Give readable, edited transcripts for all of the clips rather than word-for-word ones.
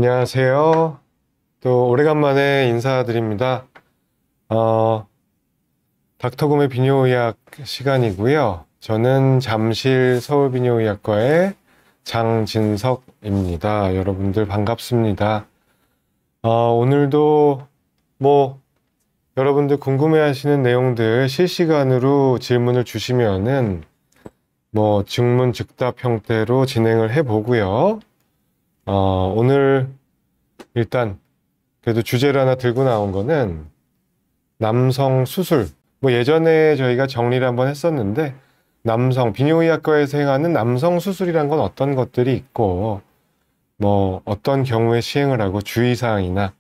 안녕하세요. 또 오래간만에 인사드립니다. 닥터곰의 비뇨의학 시간이고요. 저는 잠실 서울비뇨의학과의 장진석입니다. 여러분들 반갑습니다. 오늘도 여러분들 궁금해하시는 내용들 실시간으로 질문을 주시면은 증문즉답 형태로 진행을 해보고요. 오늘 일단 그래도 주제를 하나 들고 나온 거는 남성 수술. 예전에 저희가 정리를 한번 했었는데 비뇨의학과에서 행하는 남성 수술이란 건 어떤 것들이 있고 어떤 경우에 시행을 하고 주의사항이나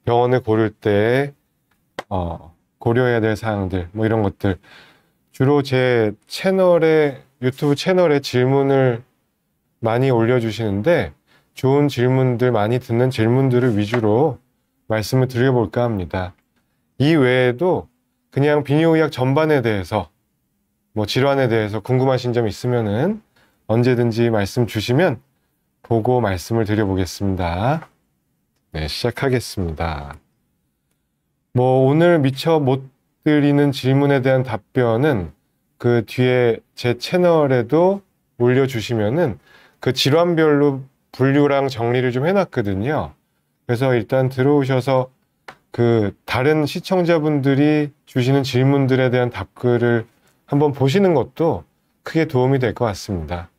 병원을 고를 때 고려해야 될 사항들 이런 것들 주로 제 유튜브 채널에 질문을 많이 올려주시는데 좋은 질문들, 많이 듣는 질문들을 위주로 말씀을 드려볼까 합니다. 이 외에도 그냥 비뇨의학 전반에 대해서 질환에 대해서 궁금하신 점 있으면은 언제든지 말씀 주시면 보고 말씀을 드려보겠습니다. 네, 시작하겠습니다. 오늘 미처 못 드리는 질문에 대한 답변은 그 뒤에 제 채널에도 올려주시면은 그 질환별로 분류랑 정리를 좀 해놨거든요. 그래서 일단 들어오셔서 그 다른 시청자분들이 주시는 질문들에 대한 답글을 한번 보시는 것도 크게 도움이 될 것 같습니다.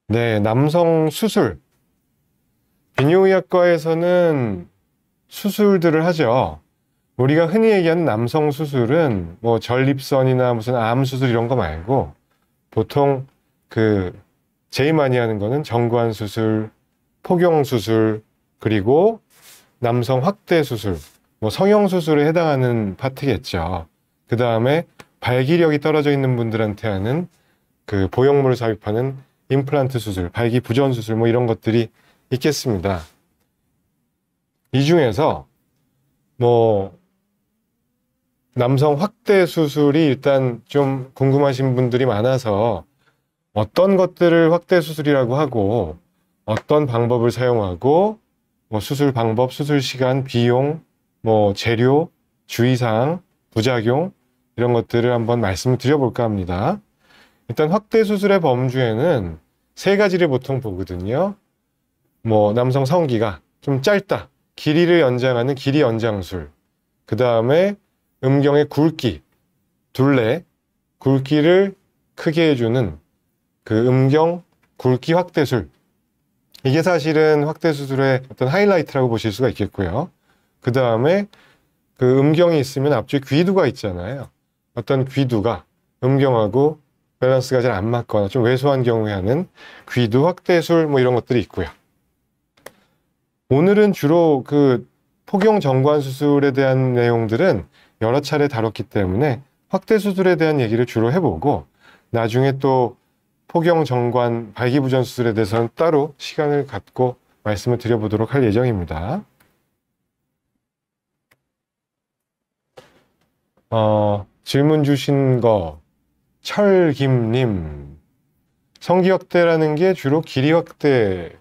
네, 남성 수술. 비뇨의학과에서는 수술들을 하죠. 우리가 흔히 얘기하는 남성 수술은 전립선이나 무슨 암 수술 이런 거 말고 보통 제일 많이 하는 거는 정관 수술, 포경 수술, 그리고 남성 확대 수술, 성형 수술에 해당하는 파트겠죠. 그 다음에 발기력이 떨어져 있는 분들한테 하는 그 보형물을 삽입하는 임플란트 수술, 발기부전 수술 이런 것들이 있겠습니다. 이 중에서 남성 확대 수술이 일단 좀 궁금하신 분들이 많아서 어떤 것들을 확대 수술이라고 하고 어떤 방법을 사용하고 수술 방법, 수술 시간, 비용, 재료, 주의사항, 부작용 이런 것들을 한번 말씀을 드려볼까 합니다. 일단 확대 수술의 범주에는 세 가지를 보통 보거든요. 남성 성기가 좀 짧다. 길이를 연장하는 길이 연장술. 그 다음에 음경의 굵기, 둘레, 굵기를 크게 해주는 그 음경 굵기 확대술. 이게 사실은 확대 수술의 어떤 하이라이트라고 보실 수가 있겠고요. 그 다음에 그 음경이 있으면 앞쪽에 귀두가 있잖아요. 어떤 귀두가 음경하고 밸런스가 잘 안 맞거나 좀 왜소한 경우에 하는 귀두 확대술 이런 것들이 있고요. 오늘은 주로 그 포경 정관 수술에 대한 내용들은 여러 차례 다뤘기 때문에 확대 수술에 대한 얘기를 주로 해보고 나중에 또 포경 정관 발기부전 수술에 대해서는 따로 시간을 갖고 말씀을 드려보도록 할 예정입니다. 질문 주신 거 철김님, 성기 확대라는 게 주로 길이 확대를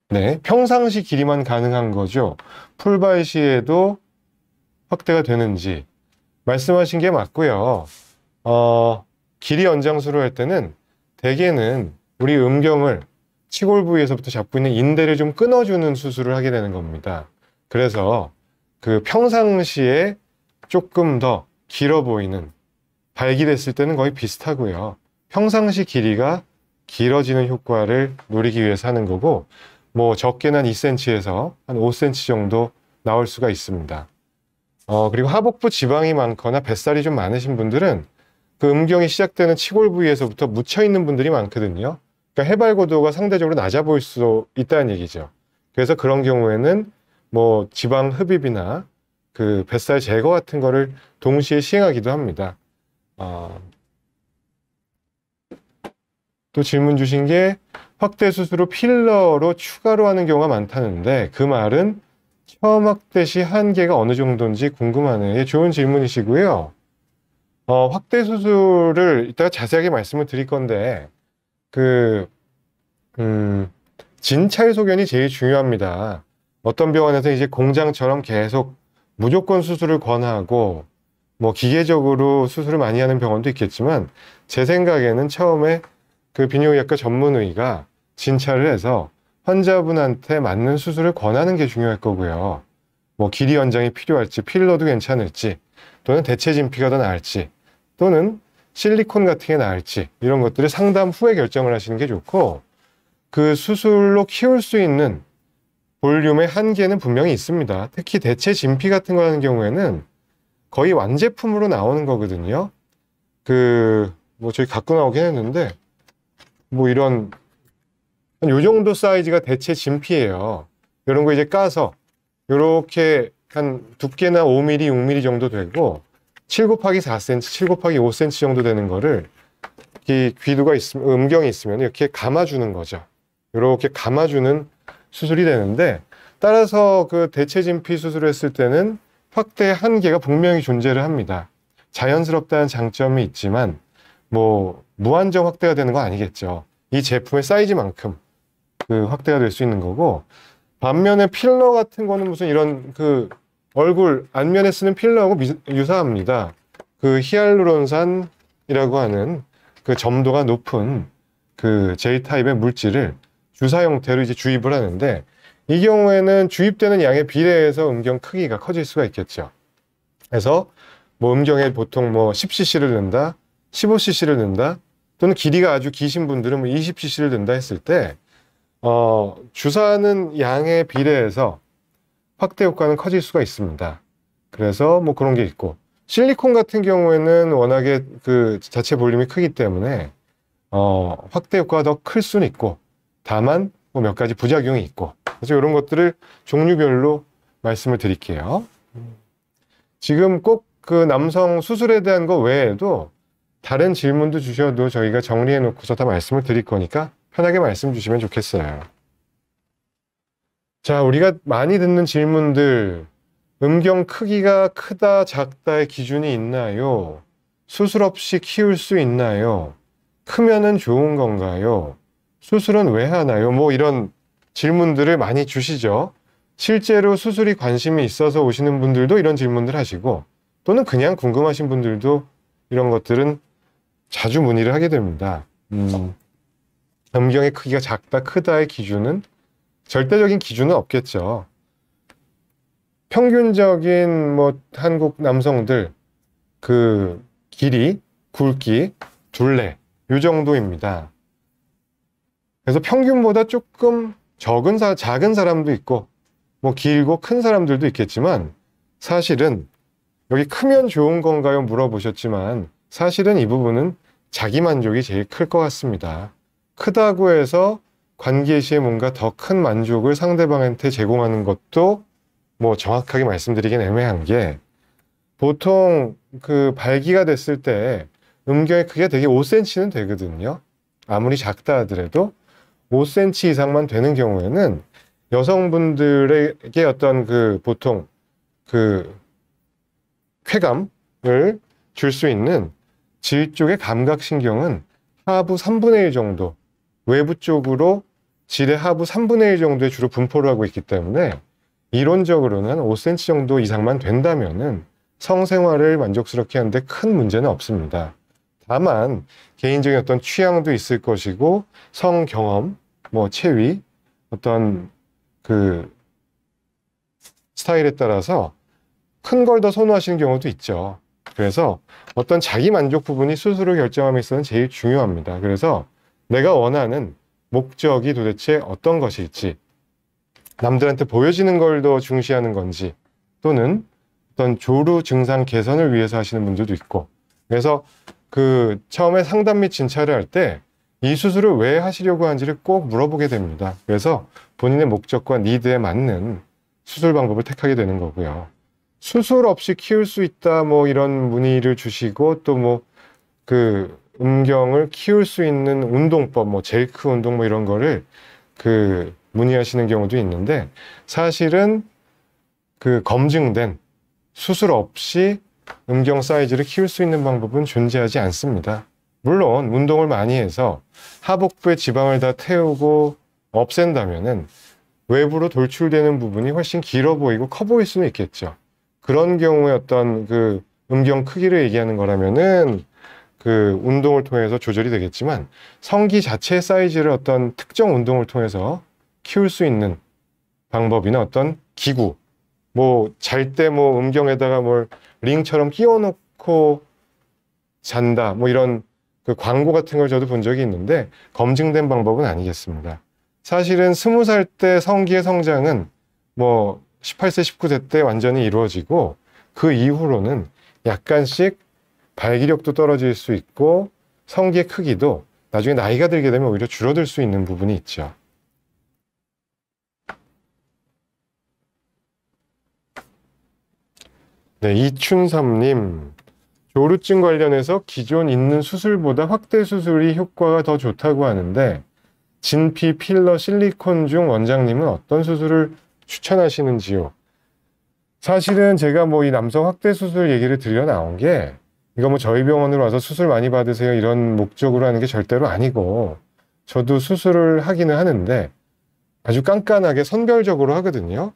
네, 평상시 길이만 가능한 거죠. 풀발 시에도 확대가 되는지 말씀하신 게 맞고요. 길이 연장술을 할 때는 대개는 우리 음경을 치골 부위에서부터 잡고 있는 인대를 좀 끊어주는 수술을 하게 되는 겁니다. 그래서 그 평상시에 조금 더 길어 보이는, 발기됐을 때는 거의 비슷하고요. 평상시 길이가 길어지는 효과를 노리기 위해서 하는 거고 적게는 한 2cm에서 한 5cm 정도 나올 수가 있습니다. 그리고 하복부 지방이 많거나 뱃살이 좀 많으신 분들은 그 음경이 시작되는 치골 부위에서부터 묻혀있는 분들이 많거든요. 그러니까 해발고도가 상대적으로 낮아 보일 수 있다는 얘기죠. 그래서 그런 경우에는 지방 흡입이나 그 뱃살 제거 같은 거를 동시에 시행하기도 합니다. 또 질문 주신 게 확대 수술 후 필러로 추가로 하는 경우가 많다는데 그 말은 처음 확대 시 한계가 어느 정도인지 궁금하네요. 예, 좋은 질문이시고요. 확대 수술을 이따가 자세하게 말씀을 드릴 건데, 그, 진찰 소견이 제일 중요합니다. 어떤 병원에서 이제 공장처럼 계속 무조건 수술을 권하고, 뭐 기계적으로 수술을 많이 하는 병원도 있겠지만, 제 생각에는 처음에 그 비뇨기과 전문의가 진찰을 해서 환자분한테 맞는 수술을 권하는 게 중요할 거고요. 뭐 길이 연장이 필요할지, 필러도 괜찮을지, 또는 대체 진피가 더 나을지, 또는 실리콘 같은 게 나을지, 이런 것들을 상담 후에 결정을 하시는 게 좋고, 그 수술로 키울 수 있는 볼륨의 한계는 분명히 있습니다. 특히 대체 진피 같은 거 하는 경우에는 거의 완제품으로 나오는 거거든요. 뭐 저희 갖고 나오긴 했는데, 뭐 이런, 한 요 정도 사이즈가 대체 진피예요. 이런 거 이제 까서, 요렇게 한 두께나 5mm, 6mm 정도 되고, 7 곱하기 4cm, 7 곱하기 5cm 정도 되는 거를, 이 귀두가 있으면, 음경이 있으면 이렇게 감아주는 거죠. 이렇게 감아주는 수술이 되는데, 따라서 그 대체 진피 수술을 했을 때는 확대의 한계가 분명히 존재를 합니다. 자연스럽다는 장점이 있지만, 뭐, 무한정 확대가 되는 건 아니겠죠. 이 제품의 사이즈만큼 그 확대가 될 수 있는 거고, 반면에 필러 같은 거는 무슨 이런 그 얼굴 안면에 쓰는 필러하고 유사합니다. 그 히알루론산이라고 하는 그 점도가 높은 그 J타입의 물질을 주사 형태로 이제 주입을 하는데, 이 경우에는 주입되는 양에 비례해서 음경 크기가 커질 수가 있겠죠. 그래서 뭐 음경에 보통 뭐 10cc를 넣는다, 15cc를 넣는다, 또는 길이가 아주 기신 분들은 뭐 20cc를 넣는다 했을 때, 주사하는 양에 비례해서 확대 효과는 커질 수가 있습니다. 그래서 뭐 그런 게 있고, 실리콘 같은 경우에는 워낙에 그 자체 볼륨이 크기 때문에 확대 효과가 더 클 수는 있고, 다만 뭐 몇 가지 부작용이 있고, 그래서 이런 것들을 종류별로 말씀을 드릴게요. 지금 꼭 그 남성 수술에 대한 거 외에도 다른 질문도 주셔도 저희가 정리해 놓고서 다 말씀을 드릴 거니까 편하게 말씀 주시면 좋겠어요. 자, 우리가 많이 듣는 질문들, 음경 크기가 크다, 작다의 기준이 있나요? 수술 없이 키울 수 있나요? 크면은 좋은 건가요? 수술은 왜 하나요? 뭐 이런 질문들을 많이 주시죠. 실제로 수술이 관심이 있어서 오시는 분들도 이런 질문들 하시고, 또는 그냥 궁금하신 분들도 이런 것들은 자주 문의를 하게 됩니다. 음경의 크기가 작다, 크다의 기준은 절대적인 기준은 없겠죠. 평균적인 뭐 한국 남성들 그 길이, 굵기, 둘레 이 정도입니다. 그래서 평균보다 조금 작은 사람도 있고 뭐 길고 큰 사람들도 있겠지만, 사실은 여기 크면 좋은 건가요? 물어보셨지만 사실은 이 부분은 자기 만족이 제일 클 것 같습니다. 크다고 해서 관계 시에 뭔가 더 큰 만족을 상대방한테 제공하는 것도 뭐 정확하게 말씀드리긴 애매한 게, 보통 그 발기가 됐을 때 음경의 크기가 되게 5cm는 되거든요. 아무리 작다 하더라도 5cm 이상만 되는 경우에는 여성분들에게 어떤 그 보통 그 쾌감을 줄 수 있는 질 쪽의 감각신경은 하부 3분의 1 정도, 외부 쪽으로 질의 하부 3분의 1 정도에 주로 분포를 하고 있기 때문에 이론적으로는 한 5cm 정도 이상만 된다면은 성생활을 만족스럽게 하는데 큰 문제는 없습니다. 다만 개인적인 어떤 취향도 있을 것이고, 성 경험, 뭐 체위, 어떤 그 스타일에 따라서 큰 걸 더 선호하시는 경우도 있죠. 그래서 어떤 자기 만족 부분이 수술을 결정함에 있어서는 제일 중요합니다. 그래서 내가 원하는 목적이 도대체 어떤 것일지, 남들한테 보여지는 걸 더 중시하는 건지, 또는 어떤 조루 증상 개선을 위해서 하시는 분들도 있고, 그래서 그 처음에 상담 및 진찰을 할 때 이 수술을 왜 하시려고 하는지를 꼭 물어보게 됩니다. 그래서 본인의 목적과 니드에 맞는 수술 방법을 택하게 되는 거고요. 수술 없이 키울 수 있다, 뭐 이런 문의를 주시고, 또 뭐 그 음경을 키울 수 있는 운동법, 뭐 젤크 운동 뭐 이런 거를 그 문의하시는 경우도 있는데, 사실은 그 검증된 수술 없이 음경 사이즈를 키울 수 있는 방법은 존재하지 않습니다. 물론 운동을 많이 해서 하복부에 지방을 다 태우고 없앤다면은 외부로 돌출되는 부분이 훨씬 길어 보이고 커 보일 수는 있겠죠. 그런 경우에 어떤 그 음경 크기를 얘기하는 거라면은 그 운동을 통해서 조절이 되겠지만, 성기 자체 사이즈를 어떤 특정 운동을 통해서 키울 수 있는 방법이나 어떤 기구, 뭐 잘 때 뭐 음경에다가 뭘 링처럼 끼워 놓고 잔다, 뭐 이런 그 광고 같은 걸 저도 본 적이 있는데 검증된 방법은 아니겠습니다. 사실은 20살 때 성기의 성장은 뭐 18세, 19세 때 완전히 이루어지고, 그 이후로는 약간씩 발기력도 떨어질 수 있고 성기의 크기도 나중에 나이가 들게 되면 오히려 줄어들 수 있는 부분이 있죠. 네, 이춘삼님, 조루증 관련해서 기존 있는 수술보다 확대 수술이 효과가 더 좋다고 하는데 진피, 필러, 실리콘 중 원장님은 어떤 수술을 추천하시는지요? 사실은 제가 뭐 이 남성 확대 수술 얘기를 드려 나온 게, 이거 뭐 저희 병원으로 와서 수술 많이 받으세요 이런 목적으로 하는 게 절대로 아니고, 저도 수술을 하기는 하는데 아주 깐깐하게 선별적으로 하거든요.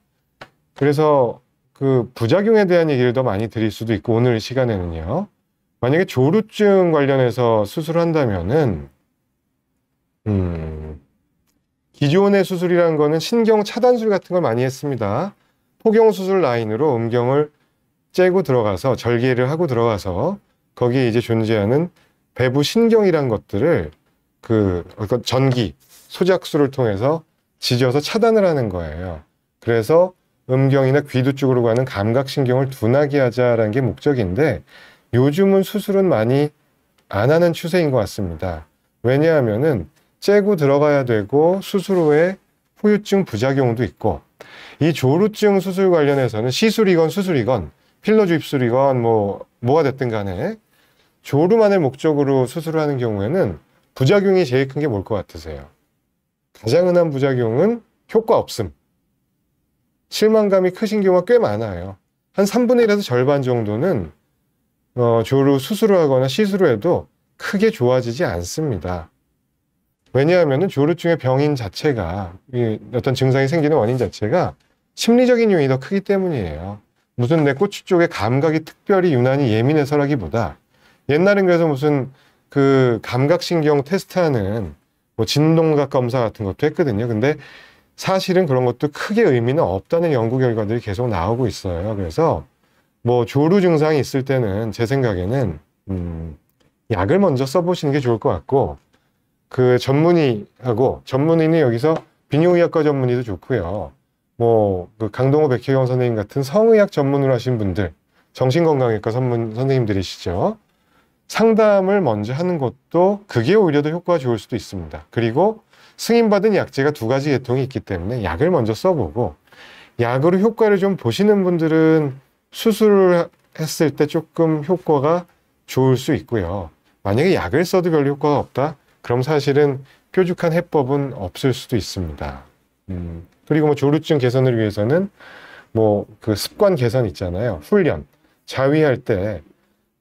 그래서 그 부작용에 대한 얘기를 더 많이 드릴 수도 있고, 오늘 시간에는요, 만약에 조루증 관련해서 수술한다면은 기존의 수술이라는 거는 신경 차단술 같은 걸 많이 했습니다. 포경수술 라인으로 음경을 째고 들어가서 절개를 하고 들어가서 거기에 이제 존재하는 배부 신경이란 것들을 그 어떤 전기, 소작술을 통해서 지져서 차단을 하는 거예요. 그래서 음경이나 귀두 쪽으로 가는 감각신경을 둔하게 하자라는 게 목적인데, 요즘은 수술은 많이 안 하는 추세인 것 같습니다. 왜냐하면은 째고 들어가야 되고 수술 후에 후유증 부작용도 있고, 이 조루증 수술 관련해서는 시술이건 수술이건 필러 주입술이건 뭐가 됐든 간에 조루만을 목적으로 수술을 하는 경우에는 부작용이 제일 큰 게 뭘 것 같으세요? 가장 흔한 부작용은 효과 없음. 실망감이 크신 경우가 꽤 많아요. 한 3분의 1에서 절반 정도는 조루 수술을 하거나 시술을 해도 크게 좋아지지 않습니다. 왜냐하면 조루증의 병인 자체가, 어떤 증상이 생기는 원인 자체가 심리적인 요인이 더 크기 때문이에요. 무슨 내 꼬치 쪽에 감각이 특별히 유난히 예민해서라기보다, 옛날엔 그래서 무슨 그 감각신경 테스트하는 뭐 진동각 검사 같은 것도 했거든요. 근데 사실은 그런 것도 크게 의미는 없다는 연구 결과들이 계속 나오고 있어요. 그래서 뭐 조루 증상이 있을 때는 제 생각에는 약을 먼저 써보시는 게 좋을 것 같고, 그 전문의는 여기서 비뇨의학과 전문의도 좋고요. 뭐 그 강동호 백혜경 선생님 같은 성의학 전문으로 하신 분들, 정신건강외과 선생님들이시죠. 상담을 먼저 하는 것도 그게 오히려 더 효과가 좋을 수도 있습니다. 그리고 승인받은 약제가 2가지 계통이 있기 때문에 약을 먼저 써보고, 약으로 효과를 좀 보시는 분들은 수술을 했을 때 조금 효과가 좋을 수 있고요. 만약에 약을 써도 별로 효과가 없다? 그럼 사실은 뾰족한 해법은 없을 수도 있습니다. 그리고 뭐 조루증 개선을 위해서는 뭐 그 습관 개선 있잖아요. 훈련. 자위할 때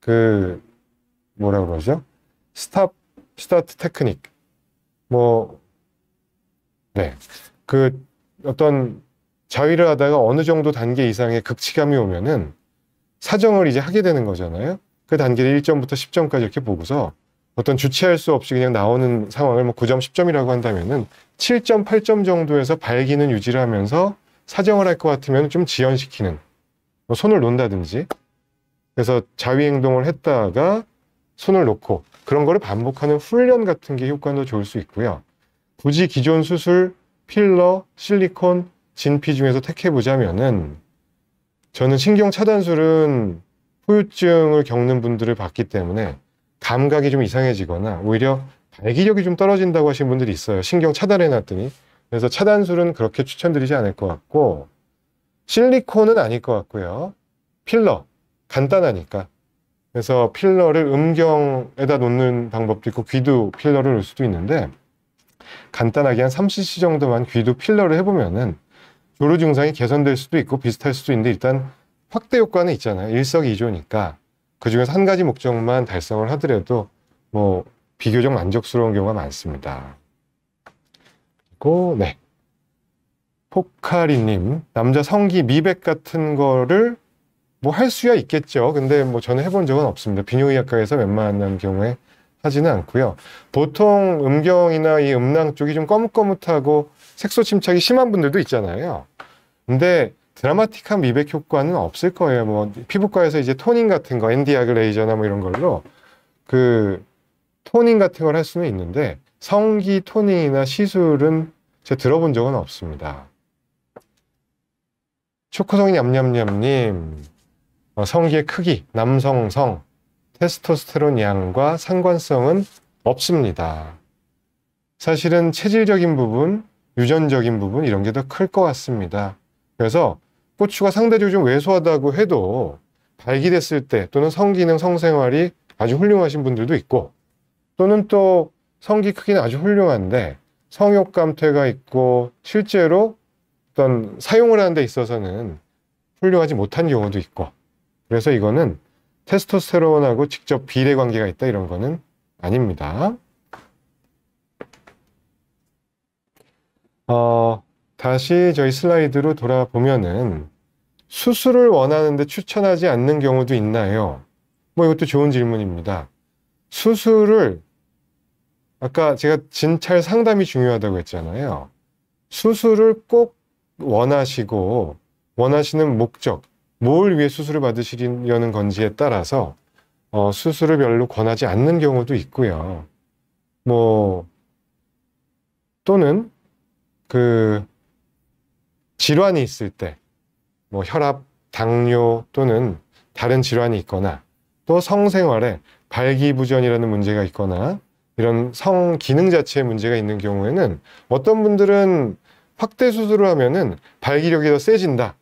그 뭐라 그러죠? 스타트 테크닉. 그 어떤 자위를 하다가 어느 정도 단계 이상의 극치감이 오면은 사정을 이제 하게 되는 거잖아요. 그 단계를 1점부터 10점까지 이렇게 보고서 어떤 주체할 수 없이 그냥 나오는 상황을 뭐 9점, 10점이라고 한다면은 7점, 8점 정도에서 발기는 유지를 하면서 사정을 할 것 같으면 좀 지연시키는, 뭐 손을 놓는다든지, 그래서 자위 행동을 했다가 손을 놓고 그런 거를 반복하는 훈련 같은 게 효과도 좋을 수 있고요. 굳이 기존 수술, 필러, 실리콘, 진피 중에서 택해보자면은 저는 신경 차단술은 후유증을 겪는 분들을 봤기 때문에 감각이 좀 이상해지거나 오히려 발기력이 좀 떨어진다고 하신 분들이 있어요. 신경 차단해놨더니. 그래서 차단술은 그렇게 추천드리지 않을 것 같고, 실리콘은 아닐 것 같고요. 필러, 간단하니까. 그래서 필러를 음경에다 놓는 방법도 있고 귀도 필러를 놓을 수도 있는데, 간단하게 한 3cc 정도만 귀도 필러를 해보면은 조루 증상이 개선될 수도 있고 비슷할 수도 있는데 일단 확대 효과는 있잖아요. 일석이조니까 그 중에서 한 가지 목적만 달성을 하더라도 뭐 비교적 만족스러운 경우가 많습니다. 그리고 네, 포카리님, 남자 성기 미백 같은 거를 뭐 할 수야 있겠죠. 근데 뭐 저는 해본 적은 없습니다. 비뇨의학과에서 웬만한 경우에 하지는 않고요. 보통 음경이나 이 음낭 쪽이 좀 거뭇거뭇하고 색소 침착이 심한 분들도 있잖아요. 근데 드라마틱한 미백 효과는 없을 거예요. 뭐 피부과에서 이제 토닝 같은 거, 엔디아그 레이저나 뭐 이런 걸로 그 토닝 같은 걸 할 수는 있는데 성기 토닝이나 시술은 제가 들어본 적은 없습니다. 초코송이 냠냠냠님, 성기의 크기, 남성성, 테스토스테론 양과 상관성은 없습니다. 사실은 체질적인 부분, 유전적인 부분 이런 게 더 클 것 같습니다. 그래서 고추가 상대적으로 좀 왜소하다고 해도 발기됐을 때 또는 성기능 성생활이 아주 훌륭하신 분들도 있고 또는 또 성기 크기는 아주 훌륭한데 성욕 감퇴가 있고 실제로 어떤 사용을 하는 데 있어서는 훌륭하지 못한 경우도 있고 그래서 이거는 테스토스테론하고 직접 비례 관계가 있다 이런 거는 아닙니다. 다시 저희 슬라이드로 돌아보면은 수술을 원하는데 추천하지 않는 경우도 있나요? 뭐 이것도 좋은 질문입니다. 수술을 아까 제가 진찰 상담이 중요하다고 했잖아요. 수술을 꼭 원하시고 원하시는 목적, 뭘 위해 수술을 받으시려는 건지에 따라서 수술을 별로 권하지 않는 경우도 있고요. 뭐 또는 그 질환이 있을 때 뭐 혈압, 당뇨 또는 다른 질환이 있거나 또 성생활에 발기부전이라는 문제가 있거나 이런 성 기능 자체에 문제가 있는 경우에는 어떤 분들은 확대 수술을 하면은 발기력이 더 세진다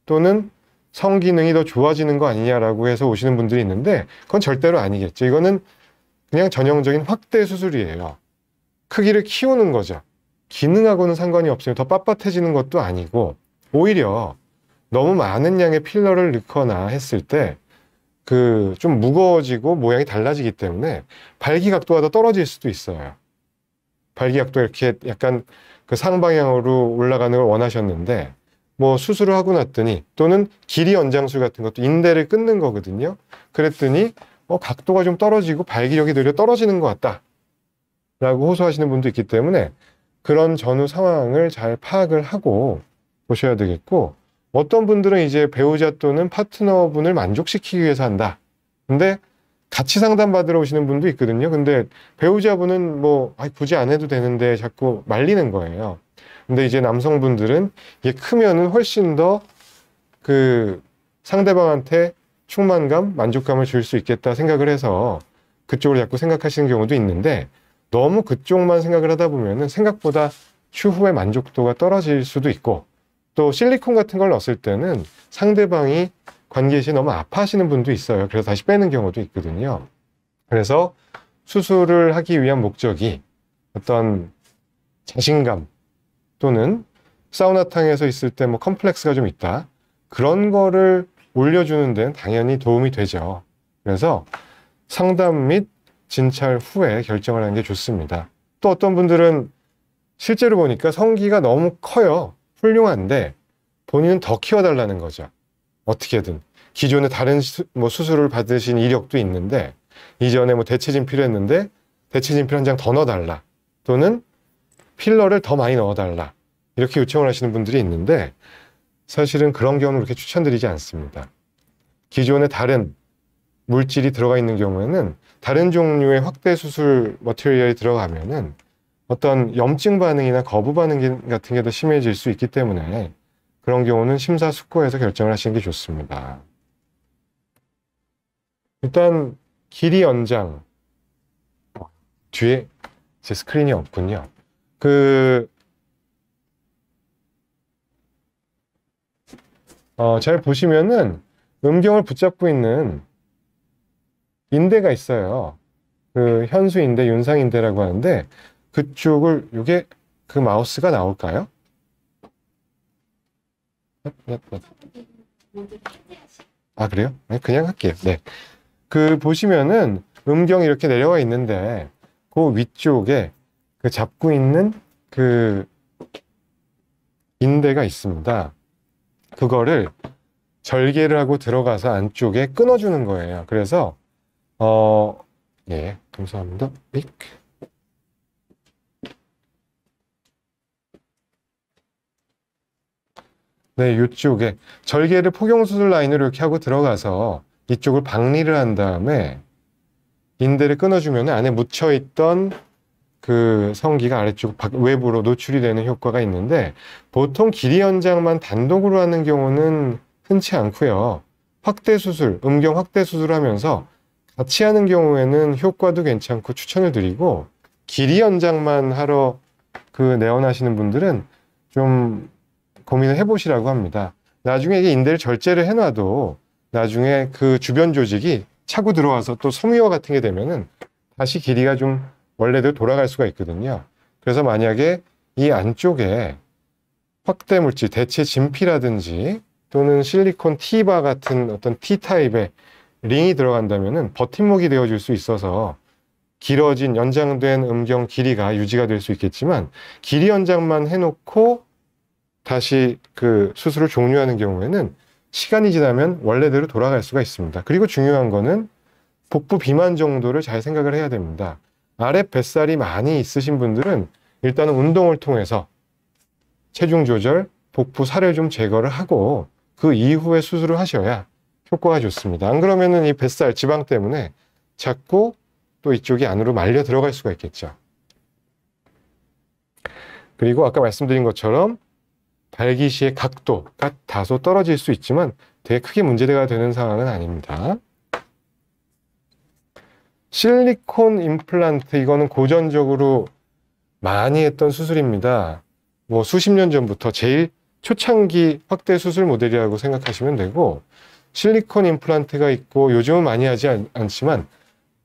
또는 성 기능이 더 좋아지는 거 아니냐라고 해서 오시는 분들이 있는데 그건 절대로 아니겠죠. 이거는 그냥 전형적인 확대 수술이에요. 크기를 키우는 거죠. 기능하고는 상관이 없으면 더 빳빳해지는 것도 아니고 오히려 너무 많은 양의 필러를 넣거나 했을 때 그 좀 무거워지고 모양이 달라지기 때문에 발기각도가 더 떨어질 수도 있어요. 발기각도가 이렇게 약간 그 상방향으로 올라가는 걸 원하셨는데 뭐 수술을 하고 났더니 또는 길이 연장술 같은 것도 인대를 끊는 거거든요. 그랬더니 각도가 좀 떨어지고 발기력이 오히려 떨어지는 것 같다 라고 호소하시는 분도 있기 때문에 그런 전후 상황을 잘 파악을 하고 보셔야 되겠고 어떤 분들은 이제 배우자 또는 파트너분을 만족시키기 위해서 한다. 근데 같이 상담받으러 오시는 분도 있거든요. 근데 배우자분은 뭐 굳이 안 해도 되는데 자꾸 말리는 거예요. 근데 이제 남성분들은 이게 크면은 훨씬 더 그 상대방한테 충만감, 만족감을 줄 수 있겠다 생각을 해서 그쪽을 자꾸 생각하시는 경우도 있는데 너무 그쪽만 생각을 하다 보면은 생각보다 추후에 만족도가 떨어질 수도 있고 또 실리콘 같은 걸 넣었을 때는 상대방이 관계 시 너무 아파하시는 분도 있어요. 그래서 다시 빼는 경우도 있거든요. 그래서 수술을 하기 위한 목적이 어떤 자신감 또는 사우나탕에서 있을 때 뭐 컴플렉스가 좀 있다. 그런 거를 올려주는 데는 당연히 도움이 되죠. 그래서 상담 및 진찰 후에 결정을 하는 게 좋습니다. 또 어떤 분들은 실제로 보니까 성기가 너무 커요. 훌륭한데 본인은 더 키워달라는 거죠. 어떻게든. 기존에 다른 뭐 수술을 받으신 이력도 있는데 이전에 뭐 대체진 필요했는데 대체진 필 한 장 더 넣어달라. 또는 필러를 더 많이 넣어달라. 이렇게 요청을 하시는 분들이 있는데 사실은 그런 경우는 그렇게 추천드리지 않습니다. 기존에 다른 물질이 들어가 있는 경우에는 다른 종류의 확대 수술 머티리얼이 들어가면은 어떤 염증 반응이나 거부 반응 같은 게 더 심해질 수 있기 때문에 그런 경우는 심사숙고해서 결정을 하시는 게 좋습니다. 일단 길이 연장 뒤에 제 스크린이 없군요. 잘 보시면은 음경을 붙잡고 있는 인대가 있어요. 그 현수인대, 윤상인대라고 하는데 그쪽을 이게 그 마우스가 나올까요? 아, 그래요? 네, 그냥 할게요. 네. 그 보시면은 음경이 이렇게 내려와 있는데 그 위쪽에 그 잡고 있는 그 인대가 있습니다. 그거를 절개를 하고 들어가서 안쪽에 끊어주는 거예요. 그래서 예, 감사합니다. 네, 이쪽에 절개를 포경수술 라인으로 이렇게 하고 들어가서 이쪽을 박리를 한 다음에 인대를 끊어주면 안에 묻혀있던 그 성기가 아래쪽 외부로 노출이 되는 효과가 있는데 보통 길이 연장만 단독으로 하는 경우는 흔치 않고요. 확대 수술, 음경 확대 수술을 하면서 같이 하는 경우에는 효과도 괜찮고 추천을 드리고 길이 연장만 하러 그 내원하시는 분들은 좀 고민을 해보시라고 합니다. 나중에 이게 인대를 절제를 해놔도 나중에 그 주변 조직이 차고 들어와서 또 섬유화 같은 게 되면은 다시 길이가 좀 원래대로 돌아갈 수가 있거든요. 그래서 만약에 이 안쪽에 확대 물질, 대체 진피라든지 또는 실리콘 T바 같은 어떤 T타입의 링이 들어간다면은 버팀목이 되어줄 수 있어서 길어진 연장된 음경 길이가 유지가 될 수 있겠지만 길이 연장만 해놓고 다시 그 수술을 종료하는 경우에는 시간이 지나면 원래대로 돌아갈 수가 있습니다. 그리고 중요한 거는 복부 비만 정도를 잘 생각을 해야 됩니다. 아래 뱃살이 많이 있으신 분들은 일단은 운동을 통해서 체중 조절, 복부 살을 좀 제거를 하고 그 이후에 수술을 하셔야 효과가 좋습니다. 안 그러면은 이 뱃살, 지방 때문에 자꾸 또 이쪽이 안으로 말려 들어갈 수가 있겠죠. 그리고 아까 말씀드린 것처럼 발기 시의 각도가 다소 떨어질 수 있지만 되게 크게 문제가 되는 상황은 아닙니다. 실리콘 임플란트, 이거는 고전적으로 많이 했던 수술입니다. 뭐 수십 년 전부터 제일 초창기 확대 수술 모델이라고 생각하시면 되고, 실리콘 임플란트가 있고 요즘은 많이 하지 않지만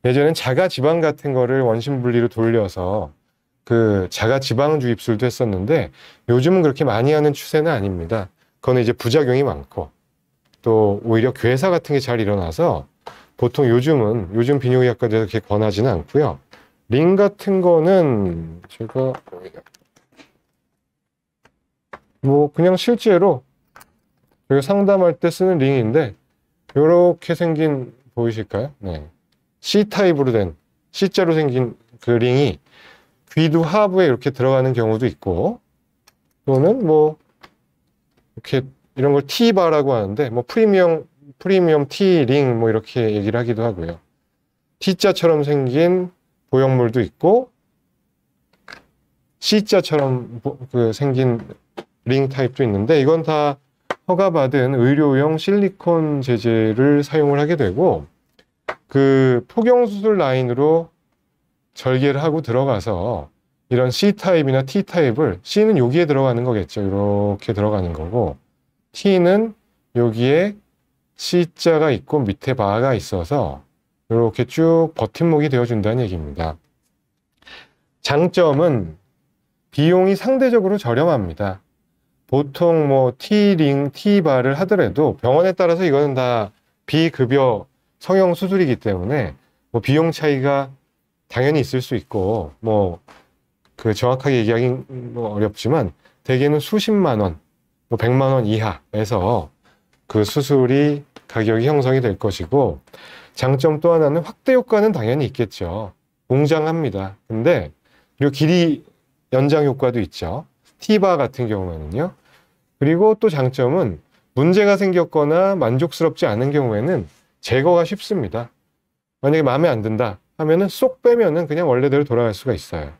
예전엔 자가 지방 같은 거를 원심 분리로 돌려서 그 자가 지방 주입술도 했었는데 요즘은 그렇게 많이 하는 추세는 아닙니다. 그거는 이제 부작용이 많고 또 오히려 괴사 같은 게 잘 일어나서 보통 요즘 비뇨기학과에서 그렇게 권하지는 않고요. 링 같은 거는 제가 뭐 그냥 실제로 저희가 상담할 때 쓰는 링인데 이렇게 생긴, 보이실까요? 네. C타입으로 된 C자로 생긴 그 링이 귀두 하부에 이렇게 들어가는 경우도 있고, 또는 뭐 이렇게 이런 걸 T바라고 하는데 뭐 프리미엄 T링 뭐 이렇게 얘기를 하기도 하고요. T자처럼 생긴 보형물도 있고 C자처럼 생긴 링 타입도 있는데 이건 다 허가받은 의료용 실리콘 재질을 사용을 하게 되고, 그 포경수술 라인으로 절개를 하고 들어가서 이런 C타입이나 T타입을, C는 여기에 들어가는 거겠죠. 이렇게 들어가는 거고, T는 여기에 C자가 있고 밑에 바가 있어서 이렇게 쭉 버팀목이 되어준다는 얘기입니다. 장점은 비용이 상대적으로 저렴합니다. 보통 뭐 T링, T바를 하더라도 병원에 따라서 이거는 다 비급여 성형 수술이기 때문에 뭐 비용 차이가 당연히 있을 수 있고 뭐 그 정확하게 얘기하기 뭐 어렵지만 대개는 수십만 원, 뭐 100만 원 이하에서 그 수술이 가격이 형성이 될 것이고, 장점 또 하나는 확대 효과는 당연히 있겠죠. 웅장합니다. 근데 그리고 길이 연장 효과도 있죠. T바 같은 경우에는요. 그리고 또 장점은 문제가 생겼거나 만족스럽지 않은 경우에는 제거가 쉽습니다. 만약에 마음에 안 든다 하면은 쏙 빼면은 그냥 원래대로 돌아갈 수가 있어요.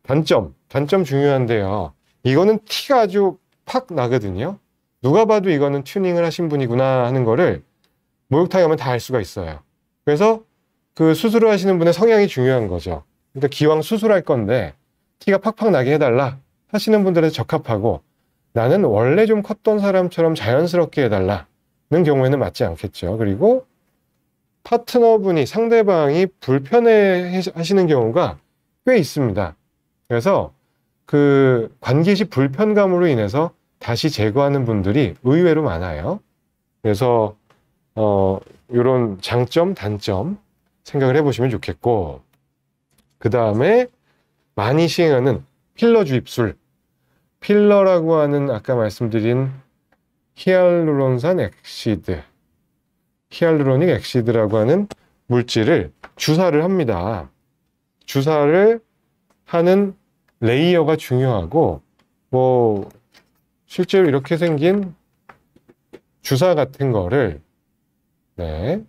단점 중요한데요. 이거는 티가 아주 팍 나거든요. 누가 봐도 이거는 튜닝을 하신 분이구나 하는 거를 목욕탕에 가면 다 알 수가 있어요. 그래서 그 수술을 하시는 분의 성향이 중요한 거죠. 그러니까 기왕 수술할 건데 티가 팍팍 나게 해달라 하시는 분들한테 적합하고, 나는 원래 좀 컸던 사람처럼 자연스럽게 해달라는 경우에는 맞지 않겠죠. 그리고 파트너분이, 상대방이 불편해 하시는 경우가 꽤 있습니다. 그래서 그 관계시 불편감으로 인해서 다시 제거하는 분들이 의외로 많아요. 그래서 이런 장점, 단점 생각을 해보시면 좋겠고, 그 다음에 많이 시행하는 필러 주입술. 필러라고 하는 아까 말씀드린 히알루론산 엑시드, 히알루로닉 엑시드라고 하는 물질을 주사를 합니다. 주사를 하는 레이어가 중요하고, 뭐 실제로 이렇게 생긴 주사 같은 거를 넣을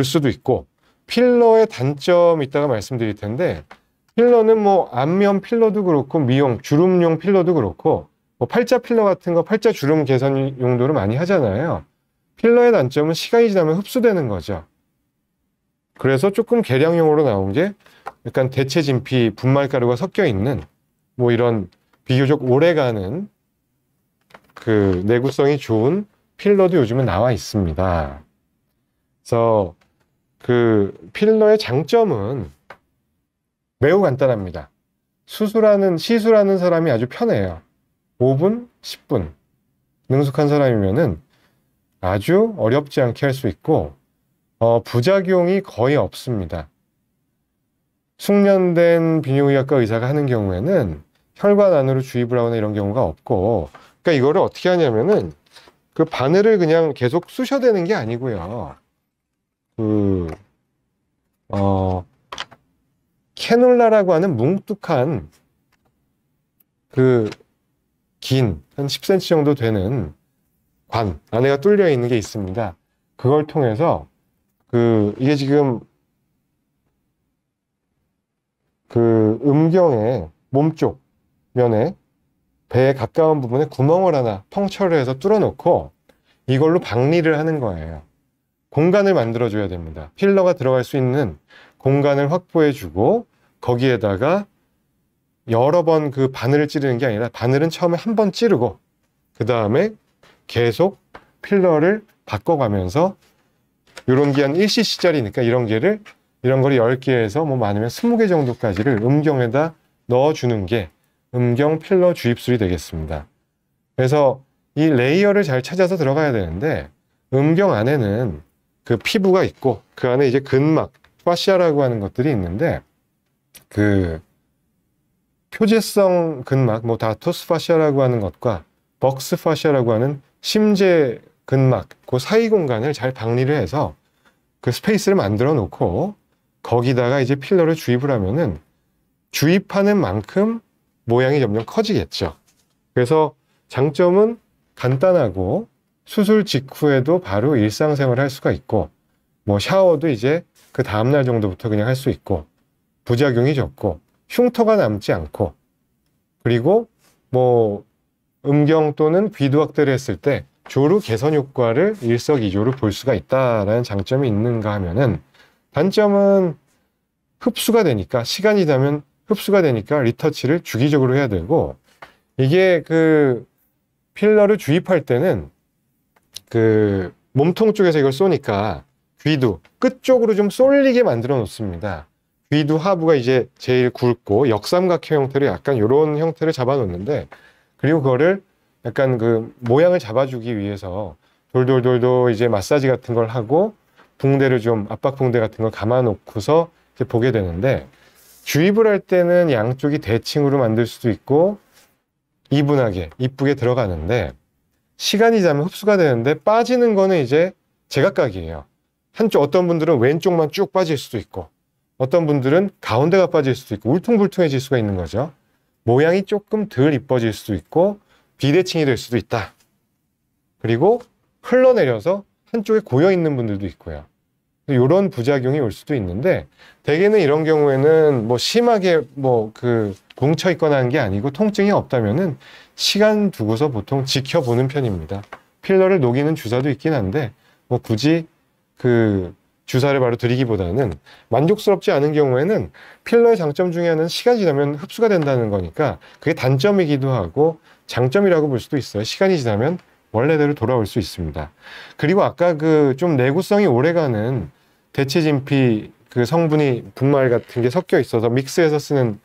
수도 있고, 필러의 단점이 있다가 말씀드릴 텐데, 필러는 뭐 안면 필러도 그렇고 미용, 주름용 필러도 그렇고 뭐 팔자 필러 같은 거 팔자 주름 개선 용도로 많이 하잖아요. 필러의 단점은 시간이 지나면 흡수되는 거죠. 그래서 조금 개량용으로 나온 게 약간 대체 진피, 분말가루가 섞여 있는 뭐 이런 비교적 오래가는 그 내구성이 좋은 필러도 요즘은 나와 있습니다. 그래서 그 필러의 장점은 매우 간단합니다. 시술하는 사람이 아주 편해요. 5분, 10분. 능숙한 사람이면은 아주 어렵지 않게 할 수 있고, 부작용이 거의 없습니다. 숙련된 비뇨의학과 의사가 하는 경우에는 혈관 안으로 주입을 하거나 이런 경우가 없고, 그러니까 이거를 어떻게 하냐면은 그 바늘을 그냥 계속 쑤셔대는 게 아니고요. 캐놀라라고 하는 뭉툭한 긴 한 10cm 정도 되는 관 안에가 뚫려 있는 게 있습니다. 그걸 통해서 이게 지금 음경의 몸쪽 면에 배에 가까운 부분에 구멍을 하나 펑처를 해서 뚫어놓고 이걸로 박리를 하는 거예요. 공간을 만들어줘야 됩니다. 필러가 들어갈 수 있는 공간을 확보해주고 거기에다가 여러 번 그 바늘을 찌르는 게 아니라 바늘은 처음에 한 번 찌르고 그 다음에 계속 필러를 바꿔가면서 이런 게 한 1cc짜리니까 이런 거를 10개에서 뭐 많으면 20개 정도까지를 음경에다 넣어주는 게 음경 필러 주입술이 되겠습니다. 그래서 이 레이어를 잘 찾아서 들어가야 되는데 음경 안에는 그 피부가 있고 그 안에 이제 근막, 파시아라고 하는 것들이 있는데 표재성 근막, 뭐 다토스 파시아라고 하는 것과 벅스 파시아라고 하는 심재 근막, 그 사이 공간을 잘 박리를 해서 그 스페이스를 만들어 놓고 거기다가 이제 필러를 주입을 하면은 주입하는 만큼 모양이 점점 커지겠죠. 그래서 장점은 간단하고 수술 직후에도 바로 일상생활을 할 수가 있고 뭐 샤워도 이제 그 다음날 정도부터 그냥 할 수 있고 부작용이 적고 흉터가 남지 않고 그리고 뭐 음경 또는 귀두 확대를 했을 때 조루 개선 효과를 일석이조로 볼 수가 있다라는 장점이 있는가 하면은 단점은 흡수가 되니까 시간이 지나면 흡수가 되니까 리터치를 주기적으로 해야 되고 이게 필러를 주입할 때는 몸통 쪽에서 이걸 쏘니까 귀두 끝 쪽으로 좀 쏠리게 만들어 놓습니다. 귀두 하부가 이제 제일 굵고 역삼각형 형태로 약간 이런 형태를 잡아 놓는데 그리고 그거를 약간 모양을 잡아주기 위해서 돌돌돌돌 이제 마사지 같은 걸 하고 붕대를 좀 압박 붕대 같은 걸 감아 놓고서 이제 보게 되는데 주입을 할 때는 양쪽이 대칭으로 만들 수도 있고 이분하게 이쁘게 들어가는데 시간이 지나면 흡수가 되는데 빠지는 거는 이제 제각각이에요. 한쪽 어떤 분들은 왼쪽만 쭉 빠질 수도 있고 어떤 분들은 가운데가 빠질 수도 있고 울퉁불퉁해질 수가 있는 거죠. 모양이 조금 덜 이뻐질 수도 있고 비대칭이 될 수도 있다. 그리고 흘러내려서 한쪽에 고여 있는 분들도 있고요. 이런 부작용이 올 수도 있는데 대개는 이런 경우에는 뭐 심하게 뭉쳐 있거나 한 게 아니고 통증이 없다면은 시간 두고서 보통 지켜보는 편입니다. 필러를 녹이는 주사도 있긴 한데 뭐 굳이 주사를 바로 드리기보다는 만족스럽지 않은 경우에는 필러의 장점 중에 하나는 시간이 지나면 흡수가 된다는 거니까 그게 단점이기도 하고 장점이라고 볼 수도 있어요. 시간이 지나면 원래대로 돌아올 수 있습니다. 그리고 아까 좀 내구성이 오래가는 대체 진피 성분이 분말 같은 게 섞여 있어서 믹스해서 쓰는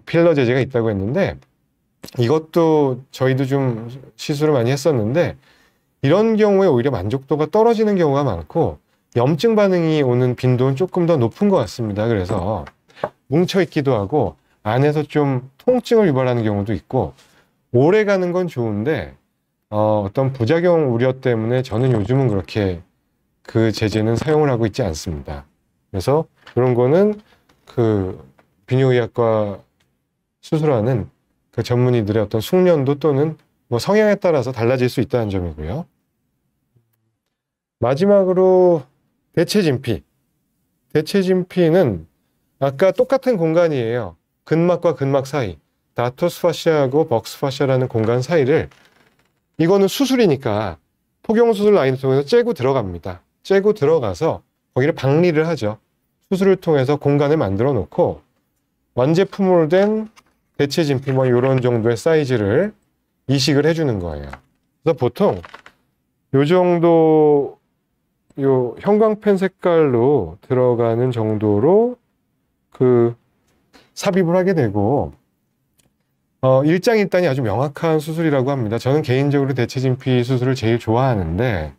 필러 제제가 있다고 했는데 이것도 저희도 좀 시술을 많이 했었는데 이런 경우에 오히려 만족도가 떨어지는 경우가 많고 염증 반응이 오는 빈도는 조금 더 높은 것 같습니다. 그래서 뭉쳐있기도 하고 안에서 좀 통증을 유발하는 경우도 있고 오래 가는 건 좋은데 어떤 부작용 우려 때문에 저는 요즘은 그렇게 그 제제는 사용을 하고 있지 않습니다. 그래서 그런 거는 그 비뇨의학과 수술하는 그 전문의들의 어떤 숙련도 또는 뭐 성향에 따라서 달라질 수 있다는 점이고요. 마지막으로 대체진피. 대체진피는 아까 똑같은 공간이에요. 근막과 근막 사이, 다토스 파시아하고 벅스 파시아라는 공간 사이를 이거는 수술이니까 포경수술 라인을 통해서 째고 들어갑니다. 째고 들어가서 거기를 박리를 하죠. 수술을 통해서 공간을 만들어 놓고 완제품으로 된 대체진피 뭐 이런 정도의 사이즈를 이식을 해주는 거예요. 그래서 보통 요 정도 요 형광펜 색깔로 들어가는 정도로 그 삽입을 하게 되고 일장일단이 아주 명확한 수술이라고 합니다. 저는 개인적으로 대체진피 수술을 제일 좋아하는데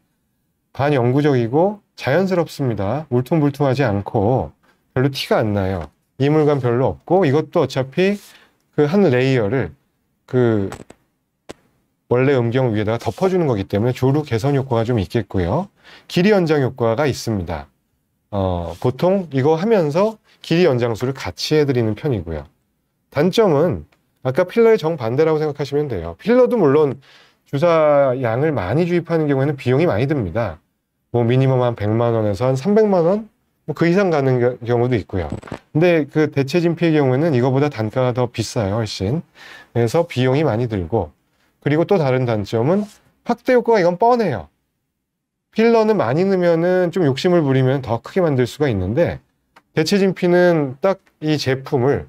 반영구적이고 자연스럽습니다. 울퉁불퉁하지 않고 별로 티가 안 나요. 이물감 별로 없고 이것도 어차피 그 한 레이어를 그 원래 음경 위에다가 덮어주는 거기 때문에 조루 개선 효과가 좀 있겠고요. 길이 연장 효과가 있습니다. 보통 이거 하면서 길이 연장술을 같이 해드리는 편이고요. 단점은 아까 필러의 정반대라고 생각하시면 돼요. 필러도 물론 주사 양을 많이 주입하는 경우에는 비용이 많이 듭니다. 뭐 미니멈 한 100만 원에서 한 300만 원? 뭐 그 이상 가는 경우도 있고요. 근데 그 대체진피의 경우에는 이거보다 단가가 더 비싸요, 훨씬. 그래서 비용이 많이 들고 그리고 또 다른 단점은 확대 효과가 이건 뻔해요. 필러는 많이 넣으면은 좀 욕심을 부리면 더 크게 만들 수가 있는데 대체진피는 딱 이 제품을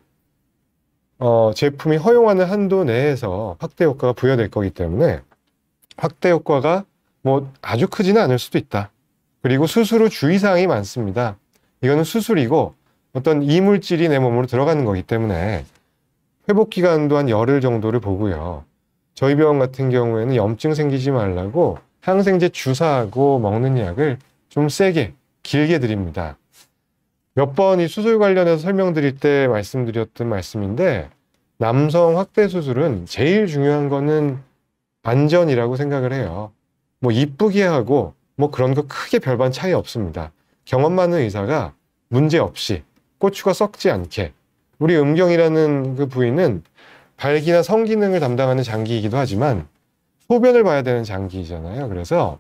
제품이 허용하는 한도 내에서 확대 효과가 부여될 거기 때문에 확대 효과가 뭐 아주 크지는 않을 수도 있다. 그리고 수술 후 주의사항이 많습니다. 이거는 수술이고 어떤 이물질이 내 몸으로 들어가는 거기 때문에 회복 기간도 한 열흘 정도를 보고요. 저희 병원 같은 경우에는 염증 생기지 말라고 항생제 주사하고 먹는 약을 좀 세게 길게 드립니다. 몇 번 이 수술 관련해서 설명드릴 때 말씀드렸던 말씀인데 남성 확대 수술은 제일 중요한 거는 안전이라고 생각을 해요. 뭐 이쁘게 하고 뭐 그런 거 크게 별반 차이 없습니다. 경험 많은 의사가 문제 없이 고추가 썩지 않게 우리 음경이라는 그 부위는 발기나 성기능을 담당하는 장기이기도 하지만 소변을 봐야 되는 장기이잖아요. 그래서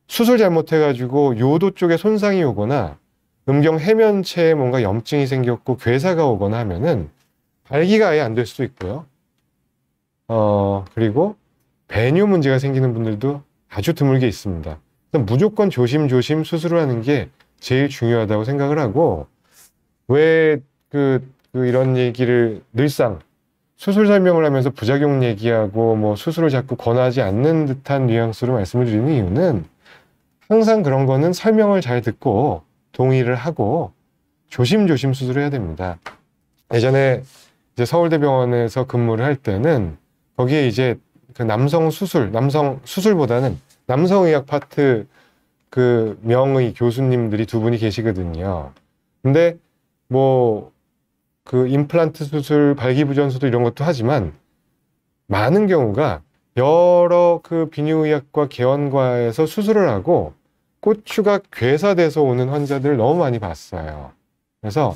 수술 잘못해가지고 요도 쪽에 손상이 오거나 음경 해면체에 뭔가 염증이 생겼고 괴사가 오거나 하면은 발기가 아예 안 될 수도 있고요. 그리고 배뇨 문제가 생기는 분들도 아주 드물게 있습니다. 무조건 조심조심 수술을 하는 게 제일 중요하다고 생각을 하고 왜 이런 얘기를 늘상 수술 설명을 하면서 부작용 얘기하고 뭐 수술을 자꾸 권하지 않는 듯한 뉘앙스로 말씀을 드리는 이유는 항상 그런 거는 설명을 잘 듣고 동의를 하고 조심조심 수술을 해야 됩니다. 예전에 이제 서울대병원에서 근무를 할 때는 거기에 이제 그 남성 수술보다는 남성의학 파트 그 명의 교수님들이 두 분이 계시거든요. 근데 뭐 그 임플란트 수술, 발기부전 수술 이런 것도 하지만 많은 경우가 여러 그 비뇨의학과 개원과에서 수술을 하고 고추가 괴사돼서 오는 환자들을 너무 많이 봤어요. 그래서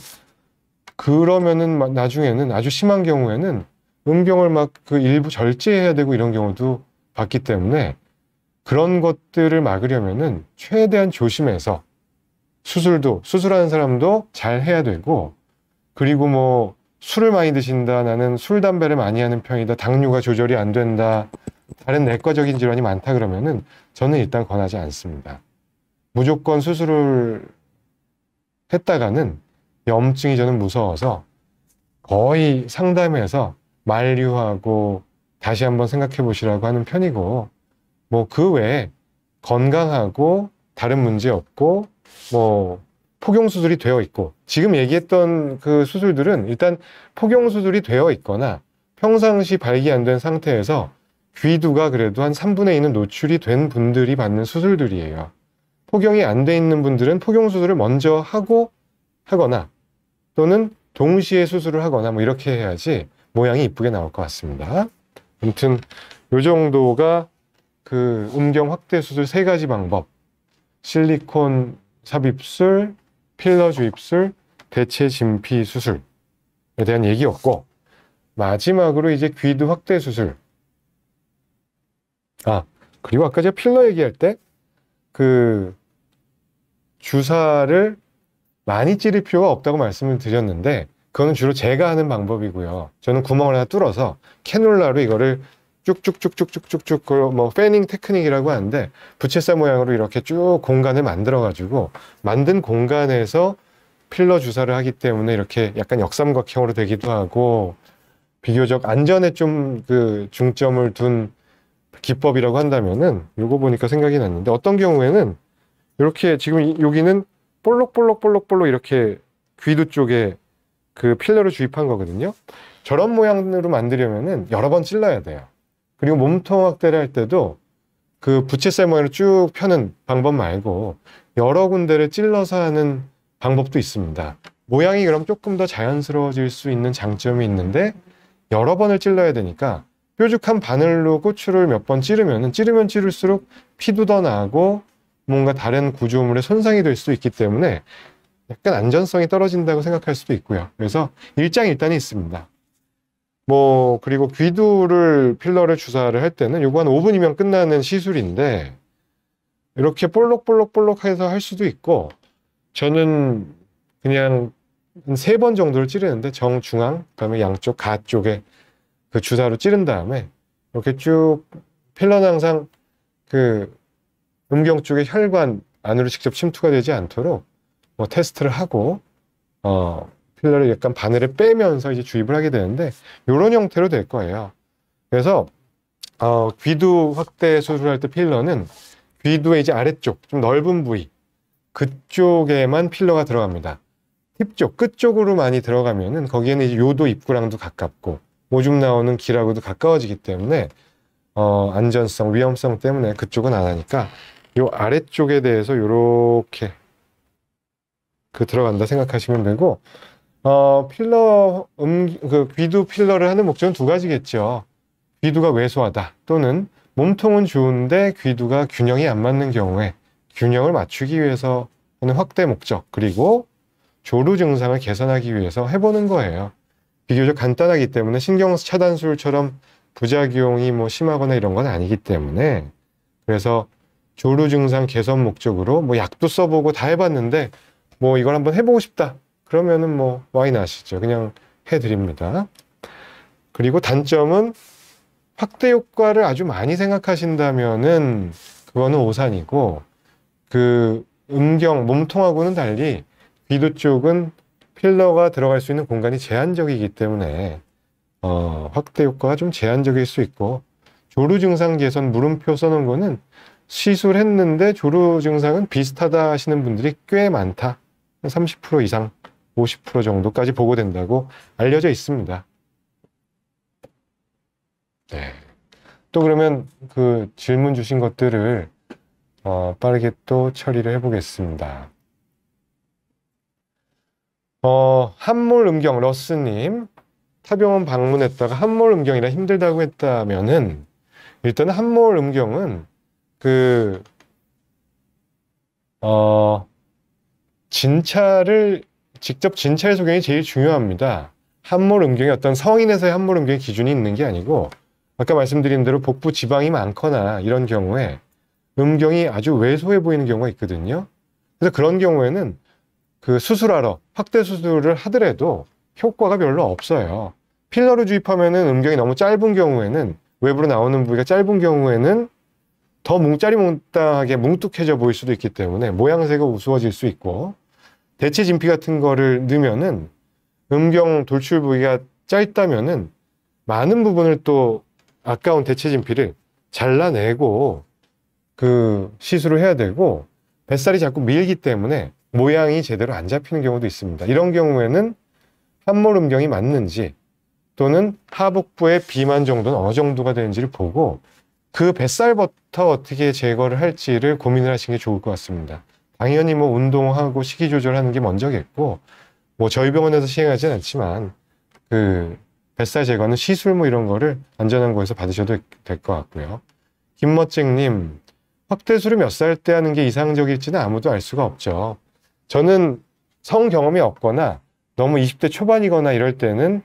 그러면은 나중에는 아주 심한 경우에는 음경을 막 그 일부 절제해야 되고 이런 경우도 봤기 때문에 그런 것들을 막으려면은 최대한 조심해서 수술하는 사람도 잘 해야 되고 그리고 뭐 술을 많이 드신다, 나는 술, 담배를 많이 하는 편이다, 당뇨가 조절이 안 된다, 다른 내과적인 질환이 많다 그러면은 저는 일단 권하지 않습니다. 무조건 수술을 했다가는 염증이 저는 무서워서 거의 상담해서 만류하고 다시 한번 생각해 보시라고 하는 편이고 뭐 그 외에 건강하고 다른 문제 없고 뭐 포경수술이 되어 있고 지금 얘기했던 그 수술들은 일단 포경수술이 되어 있거나 평상시 발기 안 된 상태에서 귀두가 그래도 한 3분의 2는 노출이 된 분들이 받는 수술들이에요. 포경이 안 돼 있는 분들은 포경 수술을 먼저 하거나 또는 동시에 수술을 하거나 뭐 이렇게 해야지 모양이 이쁘게 나올 것 같습니다. 아무튼 요 정도가 그 음경 확대 수술 3가지 방법, 실리콘 삽입술, 필러 주입술, 대체 진피 수술에 대한 얘기였고, 마지막으로 이제 귀두 확대 수술. 그리고 아까 제가 필러 얘기할 때 그 주사를 많이 찌를 필요가 없다고 말씀을 드렸는데, 그거는 주로 제가 하는 방법이고요. 저는 구멍을 하나 뚫어서 캐놀라로 이거를 쭉쭉쭉쭉쭉쭉쭉, 뭐 패닝 테크닉이라고 하는데, 부채살 모양으로 이렇게 쭉 공간을 만들어 가지고 만든 공간에서 필러 주사를 하기 때문에 이렇게 약간 역삼각형으로 되기도 하고, 비교적 안전에 좀 그 중점을 둔 기법이라고 한다면은 요거 보니까 생각이 났는데, 어떤 경우에는 이렇게 지금 여기는 볼록볼록볼록볼록 이렇게 귀두 쪽에 그 필러를 주입한 거거든요. 저런 모양으로 만들려면은 여러 번 찔러야 돼요. 그리고 몸통 확대를 할 때도 그 부채살 모양으로 쭉 펴는 방법 말고 여러 군데를 찔러서 하는 방법도 있습니다. 모양이 그럼 조금 더 자연스러워질 수 있는 장점이 있는데, 여러 번을 찔러야 되니까 뾰족한 바늘로 고추를 몇 번 찌르면 찌를수록 피도 더 나고 뭔가 다른 구조물에 손상이 될 수 있기 때문에 약간 안전성이 떨어진다고 생각할 수도 있고요. 그래서 일장일단이 있습니다. 뭐 그리고 귀두를 필러를 주사를 할 때는 요거 한 5분이면 끝나는 시술인데, 이렇게 볼록볼록볼록 해서 할 수도 있고, 저는 그냥 한 3번 정도를 찌르는데, 정중앙 그다음에 양쪽 가 쪽에 그 주사로 찌른 다음에 이렇게 쭉 필러는 항상 그 음경 쪽에 혈관 안으로 직접 침투가 되지 않도록 뭐 테스트를 하고 필러를 약간 바늘을 빼면서 이제 주입을 하게 되는데, 이런 형태로 될 거예요. 그래서 귀두 확대 수술할 때 필러는 귀두의 이제 아래쪽 좀 넓은 부위 그쪽에만 필러가 들어갑니다. 힙 쪽, 끝 쪽으로 많이 들어가면은 거기에는 이제 요도 입구랑도 가깝고 오줌 나오는 길하고도 가까워지기 때문에 안전성, 위험성 때문에 그쪽은 안 하니까 요 아래쪽에 대해서 요렇게 들어간다 생각하시면 되고, 필러, 그 귀두 필러를 하는 목적은 2가지겠죠. 귀두가 왜소하다, 또는 몸통은 좋은데 귀두가 균형이 안 맞는 경우에 균형을 맞추기 위해서 하는 확대 목적, 그리고 조루 증상을 개선하기 위해서 해보는 거예요. 비교적 간단하기 때문에 신경 차단술처럼 부작용이 뭐 심하거나 이런 건 아니기 때문에, 그래서 조루 증상 개선 목적으로 뭐 약도 써보고 다 해봤는데 뭐 이걸 한번 해보고 싶다 그러면은 뭐 와이낫이죠. 그냥 해드립니다. 그리고 단점은 확대 효과를 아주 많이 생각하신다면은 그거는 오산이고, 그 음경 몸통하고는 달리 귀두 쪽은 필러가 들어갈 수 있는 공간이 제한적이기 때문에 확대 효과가 좀 제한적일 수 있고, 조루 증상 개선 물음표 써놓은 거는 시술했는데 조루 증상은 비슷하다 하시는 분들이 꽤 많다. 30% 이상, 50% 정도까지 보고된다고 알려져 있습니다. 네. 또 그러면 그 질문 주신 것들을 빠르게 또 처리를 해보겠습니다. 함몰 음경 러스님, 타병원 방문했다가 함몰 음경이라 힘들다고 했다면은, 일단은 함몰 음경은 직접 진찰 소견이 제일 중요합니다. 함몰 음경이 어떤 성인에서의 함몰 음경의 기준이 있는 게 아니고, 아까 말씀드린 대로 복부 지방이 많거나 이런 경우에 음경이 아주 왜소해 보이는 경우가 있거든요. 그래서 그런 경우에는 그 수술하러 확대 수술을 하더라도 효과가 별로 없어요. 필러를 주입하면은 음경이 너무 짧은 경우에는, 외부로 나오는 부위가 짧은 경우에는 더 짜리몽땅하게 뭉툭해져 보일 수도 있기 때문에 모양새가 우스워질 수 있고, 대체 진피 같은 거를 넣으면은 음경 돌출 부위가 짧다면은 많은 부분을 또 아까운 대체 진피를 잘라내고 그 시술을 해야 되고, 뱃살이 자꾸 밀기 때문에 모양이 제대로 안 잡히는 경우도 있습니다. 이런 경우에는 함몰 음경이 맞는지, 또는 하복부의 비만 정도는 어느 정도가 되는지를 보고 그 뱃살부터 어떻게 제거를 할지를 고민을 하시는 게 좋을 것 같습니다. 당연히 뭐 운동하고 식이 조절하는 게 먼저겠고, 뭐 저희 병원에서 시행하진 않지만 그 뱃살 제거는 시술 뭐 이런 거를 안전한 곳에서 받으셔도 될 것 같고요. 김멋쟁님, 확대술을 몇 살 때 하는 게 이상적일지는 아무도 알 수가 없죠. 저는 성 경험이 없거나 너무 20대 초반이거나 이럴 때는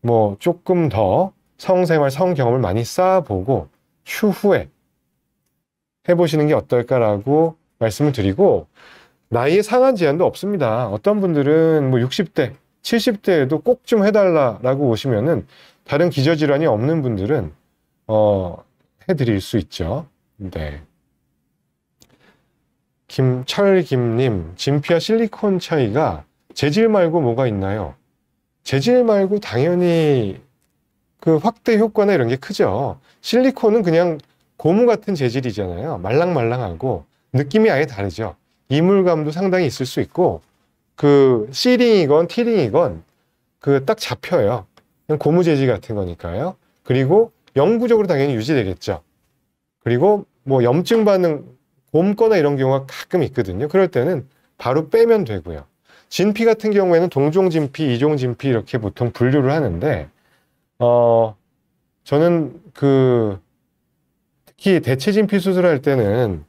뭐 조금 더 성생활, 성 경험을 많이 쌓아보고 추후에 해보시는 게 어떨까라고 말씀을 드리고, 나이에 상한 제한도 없습니다. 어떤 분들은 뭐 60대, 70대에도 꼭 좀 해달라고 오시면은 다른 기저질환이 없는 분들은 해드릴 수 있죠. 네. 김철김님, 진피와 실리콘 차이가 재질 말고 뭐가 있나요? 재질 말고 당연히 그 확대 효과나 이런 게 크죠. 실리콘은 그냥 고무 같은 재질이잖아요. 말랑말랑하고 느낌이 아예 다르죠. 이물감도 상당히 있을 수 있고, 그 C링이건 T링이건 그 딱 잡혀요. 그냥 고무 재질 같은 거니까요. 그리고 영구적으로 당연히 유지되겠죠. 그리고 뭐 염증 반응, 곰거나 이런 경우가 가끔 있거든요. 그럴 때는 바로 빼면 되고요. 진피 같은 경우에는 동종 진피, 이종 진피 이렇게 보통 분류를 하는데, 저는 특히 대체 진피 수술할 때는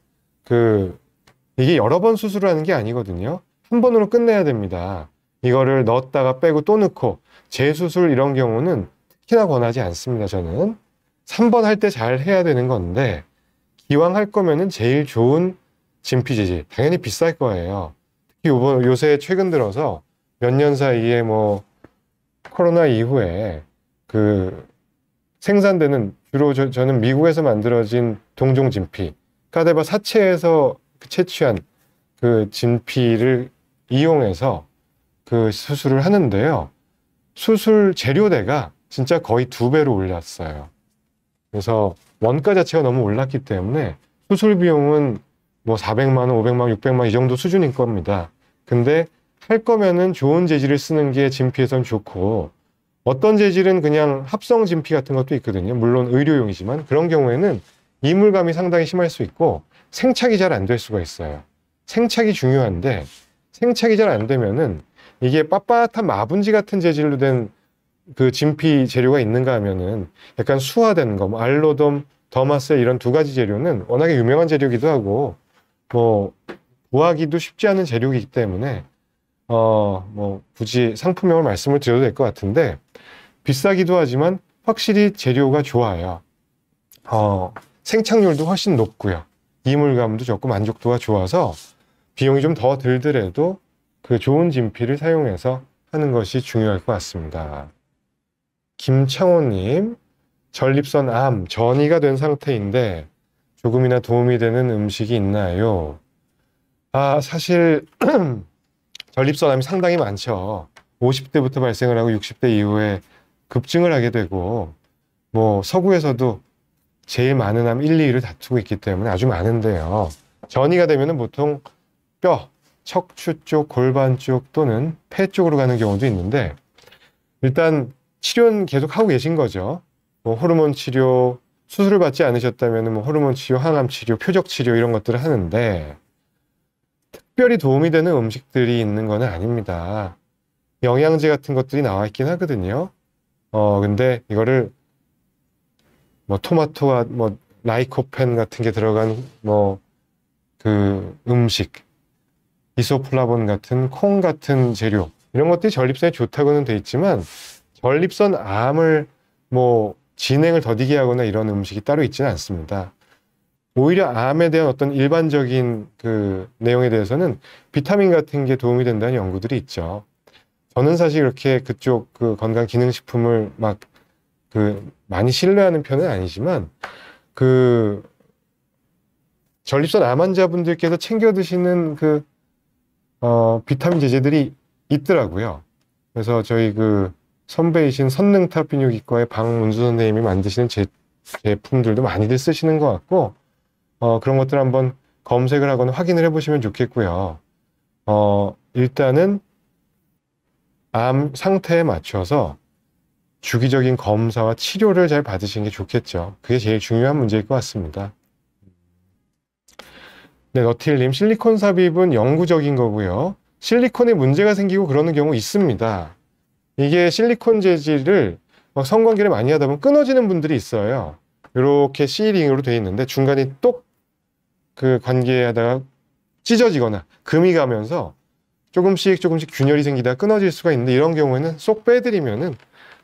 이게 여러 번 수술을 하는 게 아니거든요. 한 번으로 끝내야 됩니다. 이거를 넣었다가 빼고 또 넣고, 재수술 이런 경우는 특히나 권하지 않습니다. 저는 3번 할 때 잘 해야 되는 건데, 기왕 할 거면은 제일 좋은 진피 재질, 당연히 비쌀 거예요. 특히 요새 최근 들어서 몇 년 사이에 뭐 코로나 이후에 생산되는, 주로 저는 미국에서 만들어진 동종 진피, 카데바 사체에서 채취한 그 진피를 이용해서 그 수술을 하는데요. 수술 재료대가 진짜 거의 2배로 올랐어요. 그래서 원가 자체가 너무 올랐기 때문에 수술 비용은 뭐 400만 원, 500만 원, 600만 원 이 정도 수준인 겁니다. 근데 할 거면은 좋은 재질을 쓰는 게 진피에선 좋고, 어떤 재질은 그냥 합성 진피 같은 것도 있거든요. 물론 의료용이지만 그런 경우에는 이물감이 상당히 심할 수 있고 생착이 잘 안 될 수가 있어요. 생착이 중요한데, 생착이 잘 안 되면은 이게 빳빳한 마분지 같은 재질로 된 그 진피 재료가 있는가 하면은 약간 수화된 거, 뭐 알로돔, 더마셀 이런 2가지 재료는 워낙에 유명한 재료기도 하고 뭐 구하기도 쉽지 않은 재료이기 때문에 뭐 굳이 상품명을 말씀을 드려도 될 것 같은데, 비싸기도 하지만 확실히 재료가 좋아요. 생착률도 훨씬 높고요. 이물감도 적고 만족도가 좋아서 비용이 좀 더 들더라도 그 좋은 진피를 사용해서 하는 것이 중요할 것 같습니다. 김창호님, 전립선 암 전이가 된 상태인데 조금이나 도움이 되는 음식이 있나요? 사실 전립선 암이 상당히 많죠. 50대부터 발생을 하고 60대 이후에 급증을 하게 되고, 뭐 서구에서도 제일 많은 암 1, 2위를 다투고 있기 때문에 아주 많은데요. 전이가 되면은 보통 뼈, 척추 쪽, 골반 쪽 또는 폐 쪽으로 가는 경우도 있는데, 일단 치료는 계속 하고 계신 거죠. 뭐 호르몬 치료, 수술을 받지 않으셨다면 뭐 호르몬 치료, 항암 치료, 표적 치료 이런 것들을 하는데, 특별히 도움이 되는 음식들이 있는 건 아닙니다. 영양제 같은 것들이 나와 있긴 하거든요. 근데 이거를 뭐 토마토와 뭐 라이코펜 같은 게 들어간 뭐 음식, 이소플라본 같은 콩 같은 재료, 이런 것들이 전립선에 좋다고는 돼 있지만 전립선 암을 뭐 진행을 더디게 하거나 이런 음식이 따로 있지는 않습니다. 오히려 암에 대한 어떤 일반적인 내용에 대해서는 비타민 같은 게 도움이 된다는 연구들이 있죠. 저는 사실 그렇게 그쪽 건강기능식품을 막 많이 신뢰하는 편은 아니지만 전립선 암 환자분들께서 챙겨 드시는 비타민 제제들이 있더라고요. 그래서 저희 선배이신 선능탑비뇨기과의 방문수 선생님이 만드시는 제품들도 많이들 쓰시는 것 같고, 그런 것들 한번 검색을 하거나 확인을 해보시면 좋겠고요. 일단은 암 상태에 맞춰서 주기적인 검사와 치료를 잘 받으시는 게 좋겠죠. 그게 제일 중요한 문제일 것 같습니다. 네, 너틸님, 실리콘 삽입은 영구적인 거고요. 실리콘에 문제가 생기고 그러는 경우 있습니다. 이게 실리콘 재질을 막 성관계를 많이 하다 보면 끊어지는 분들이 있어요. 이렇게 C링으로 되어 있는데 중간에 똑 그 관계하다가 찢어지거나 금이 가면서 조금씩 균열이 생기다 끊어질 수가 있는데, 이런 경우에는 쏙 빼드리면은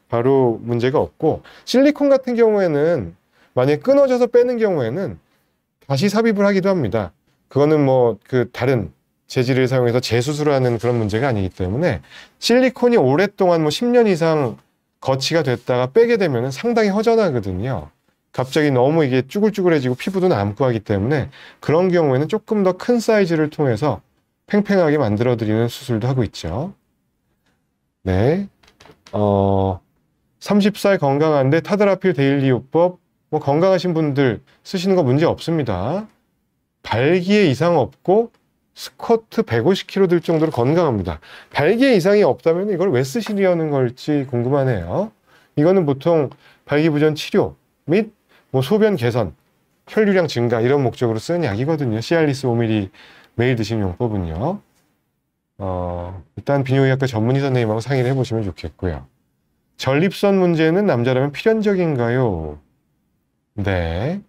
바로 문제가 없고, 실리콘 같은 경우에는 만약에 끊어져서 빼는 경우에는 다시 삽입을 하기도 합니다. 그거는 뭐 그 다른 재질을 사용해서 재수술을 하는 그런 문제가 아니기 때문에, 실리콘이 오랫동안 뭐 10년 이상 거치가 됐다가 빼게 되면 상당히 허전하거든요. 갑자기 너무 이게 쭈글쭈글해지고 피부도 남고 하기 때문에 그런 경우에는 조금 더 큰 사이즈를 통해서 팽팽하게 만들어드리는 수술도 하고 있죠. 네. 30살 건강한데 타드라필 데일리 요법, 뭐 건강하신 분들 쓰시는 거 문제 없습니다. 발기에 이상 없고 스쿼트 150kg 들 정도로 건강합니다. 발기에 이상이 없다면 이걸 왜 쓰시려는 걸지 궁금하네요. 이거는 보통 발기부전 치료 및 뭐 소변 개선, 혈류량 증가 이런 목적으로 쓰는 약이거든요. 시알리스 5ml 매일 드시는 용법은요. 일단 비뇨기학과 전문의 선생님하고 상의를 해보시면 좋겠고요. 전립선 문제는 남자라면 필연적인가요? 네.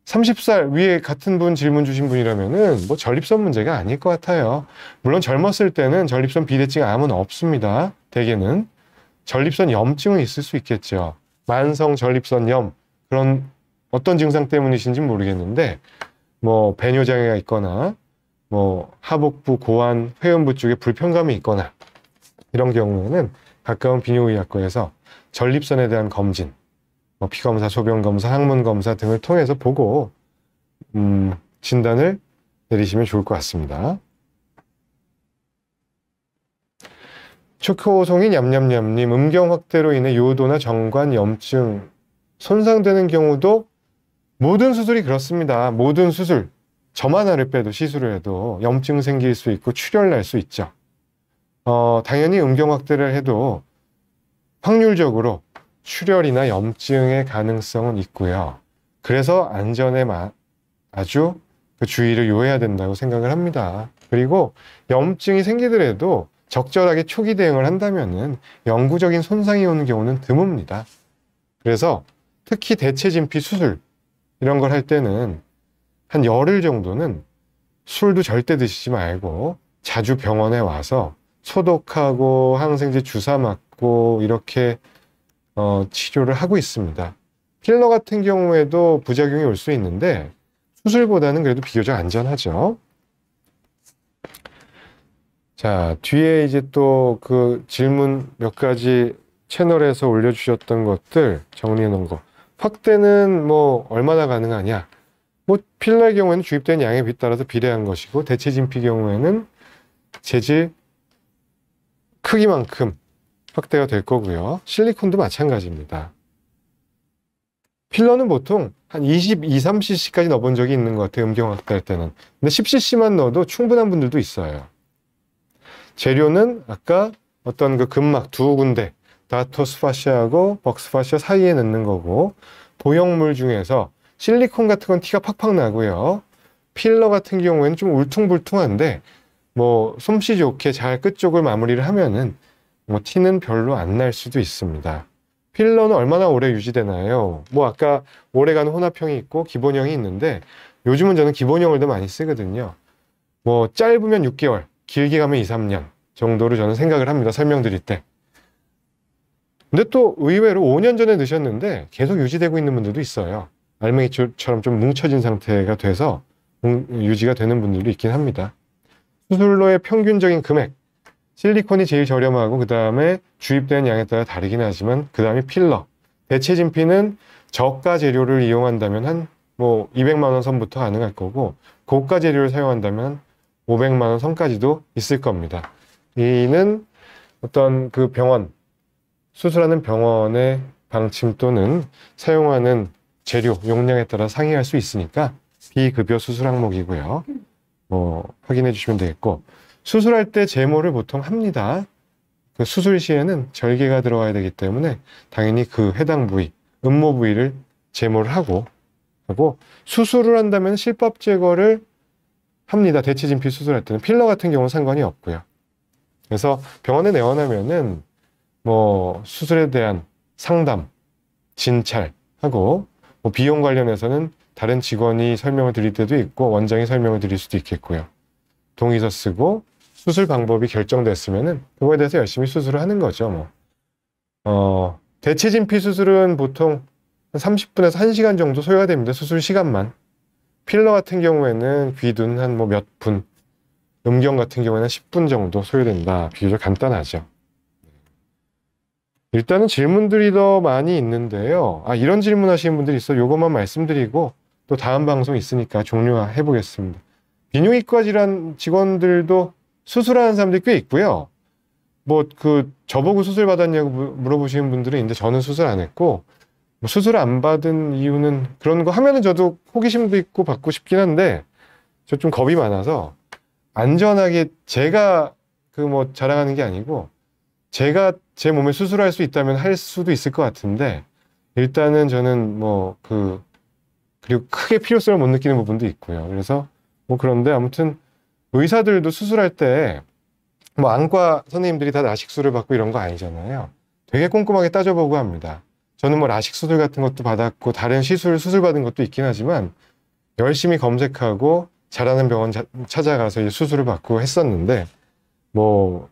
30살 위에 같은 분 질문 주신 분이라면은 뭐 전립선 문제가 아닐 것 같아요. 물론 젊었을 때는 전립선 비대증 암은 없습니다. 대개는 전립선 염증은 있을 수 있겠죠. 만성 전립선염, 그런 어떤 증상 때문이신지 모르겠는데, 뭐 배뇨 장애가 있거나 뭐 하복부, 고환, 회음부 쪽에 불편감이 있거나 이런 경우에는 가까운 비뇨의학과에서 전립선에 대한 검진, 뭐 피검사, 소변검사, 항문검사 등을 통해서 보고 진단을 내리시면 좋을 것 같습니다. 초코송이 냠냠냠님, 음경 확대로 인해 요도나 정관, 염증 손상되는 경우도, 모든 수술이 그렇습니다. 모든 수술, 점 하나를 빼도 시술을 해도 염증 생길 수 있고 출혈 날 수 있죠. 당연히 음경 확대를 해도 확률적으로 출혈이나 염증의 가능성은 있고요. 그래서 안전에 아주 그 주의를 요해야 된다고 생각을 합니다. 그리고 염증이 생기더라도 적절하게 초기 대응을 한다면은 영구적인 손상이 오는 경우는 드뭅니다. 그래서 특히 대체 진피 수술 이런 걸 할 때는 한 열흘 정도는 술도 절대 드시지 말고 자주 병원에 와서 소독하고 항생제 주사 맞고 이렇게 치료를 하고 있습니다. 필러 같은 경우에도 부작용이 올 수 있는데 수술보다는 그래도 비교적 안전하죠. 자, 뒤에 이제 또 그 질문 몇 가지 채널에서 올려주셨던 것들 정리해 놓은 거. 확대는 뭐 얼마나 가능하냐? 뭐 필러의 경우에는 주입된 양에 따라서 비례한 것이고, 대체 진피 경우에는 재질 크기만큼 확대가 될 거고요. 실리콘도 마찬가지입니다. 필러는 보통 한 22, 3cc까지 넣어본 적이 있는 것 같아요. 음경 확대할 때는. 근데 10cc만 넣어도 충분한 분들도 있어요. 재료는 아까 어떤 그 근막 두 군데, 다토스 파시아하고 벅스 파시아 사이에 넣는 거고, 보형물 중에서 실리콘 같은 건 티가 팍팍 나고요. 필러 같은 경우에는 좀 울퉁불퉁한데 뭐 솜씨 좋게 잘 끝쪽을 마무리를 하면은 뭐 티는 별로 안 날 수도 있습니다. 필러는 얼마나 오래 유지되나요? 뭐 아까 오래가는 혼합형이 있고 기본형이 있는데, 요즘은 저는 기본형을 더 많이 쓰거든요. 뭐 짧으면 6개월, 길게 가면 2, 3년 정도로 저는 생각을 합니다. 설명드릴 때. 근데 또 의외로 5년 전에 넣으셨는데 계속 유지되고 있는 분들도 있어요. 알맹이처럼 좀 뭉쳐진 상태가 돼서 유지가 되는 분들도 있긴 합니다. 수술로의 평균적인 금액, 실리콘이 제일 저렴하고 그 다음에 주입되는 양에 따라 다르긴 하지만 그 다음에 필러, 대체 진피는 저가 재료를 이용한다면 한 뭐 200만 원 선부터 가능할 거고, 고가 재료를 사용한다면 500만 원 선까지도 있을 겁니다. 이는 어떤 그 병원, 수술하는 병원의 방침 또는 사용하는 재료, 용량에 따라 상이할 수 있으니까 비급여 수술 항목이고요. 뭐 확인해 주시면 되겠고, 수술할 때 제모를 보통 합니다. 그 수술 시에는 절개가 들어가야 되기 때문에 당연히 그 해당 부위, 음모 부위를 제모를 하고 수술을 한다면 실밥 제거를 합니다. 대체진피 수술할 때는. 필러 같은 경우는 상관이 없고요. 그래서 병원에 내원하면은 뭐 수술에 대한 상담, 진찰하고 뭐 비용 관련해서는 다른 직원이 설명을 드릴 때도 있고 원장이 설명을 드릴 수도 있겠고요. 동의서 쓰고 수술 방법이 결정됐으면은 그거에 대해서 열심히 수술을 하는 거죠. 대체진피 수술은 보통 30분에서 1시간 정도 소요가 됩니다. 수술 시간만. 필러 같은 경우에는 귀둔 한 뭐 몇 분, 음경 같은 경우에는 10분 정도 소요된다. 비교적 간단하죠. 일단은 질문들이 더 많이 있는데요. 이런 질문 하시는 분들이 있어. 요것만 말씀드리고 또 다음 방송 있으니까 종료해 보겠습니다. 비뇨기과 질환 직원들도 수술하는 사람들이 꽤 있고요. 저보고 수술 받았냐고 물어보시는 분들은 있는데 저는 수술 안 했고, 수술 안 받은 이유는 그런 거 하면은 저도 호기심도 있고 받고 싶긴 한데, 저 좀 겁이 많아서 안전하게 제가 자랑하는 게 아니고, 제가 제 몸에 수술할 수 있다면 할 수도 있을 것 같은데, 일단은 저는 그리고 크게 필요성을 못 느끼는 부분도 있고요. 그래서 그런데 아무튼 의사들도 수술할 때 안과 선생님들이 다 라식수를 받고 이런 거 아니잖아요. 되게 꼼꼼하게 따져보고 합니다. 저는 라식 수술 같은 것도 받았고 다른 수술 받은 것도 있긴 하지만 열심히 검색하고 잘하는 병원 찾아가서 수술을 받고 했었는데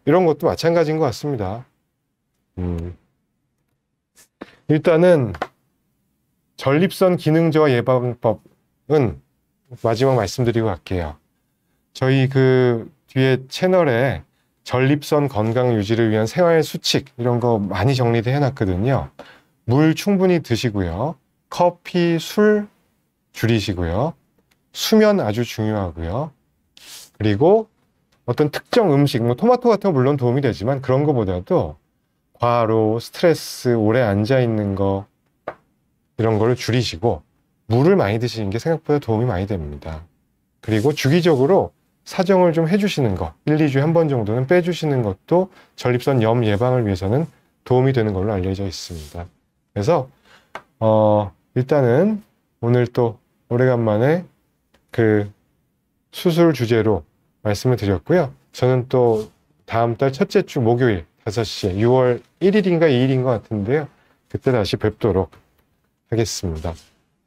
이런 것도 마찬가지인 것 같습니다. 일단은 전립선 기능저하 예방법은 마지막 말씀드리고 갈게요. 저희 뒤에 채널에 전립선 건강 유지를 위한 생활 수칙 이런 거 많이 정리돼 해놨거든요. 물 충분히 드시고요. 커피, 술 줄이시고요. 수면 아주 중요하고요. 그리고 어떤 특정 음식, 토마토 같은 거 물론 도움이 되지만 그런 거보다도 과로, 스트레스, 오래 앉아있는 거 이런 거를 줄이시고 물을 많이 드시는 게 생각보다 도움이 많이 됩니다. 그리고 주기적으로 사정을 좀 해주시는 거, 1, 2주에 한 번 정도는 빼주시는 것도 전립선 염 예방을 위해서는 도움이 되는 걸로 알려져 있습니다. 그래서 일단은 오늘 또 오래간만에 수술 주제로 말씀을 드렸고요. 저는 또 다음 달 첫째 주 목요일 5시에 6월 1일인가 2일인 것 같은데요. 그때 다시 뵙도록 하겠습니다.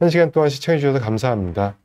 1시간 동안 시청해 주셔서 감사합니다.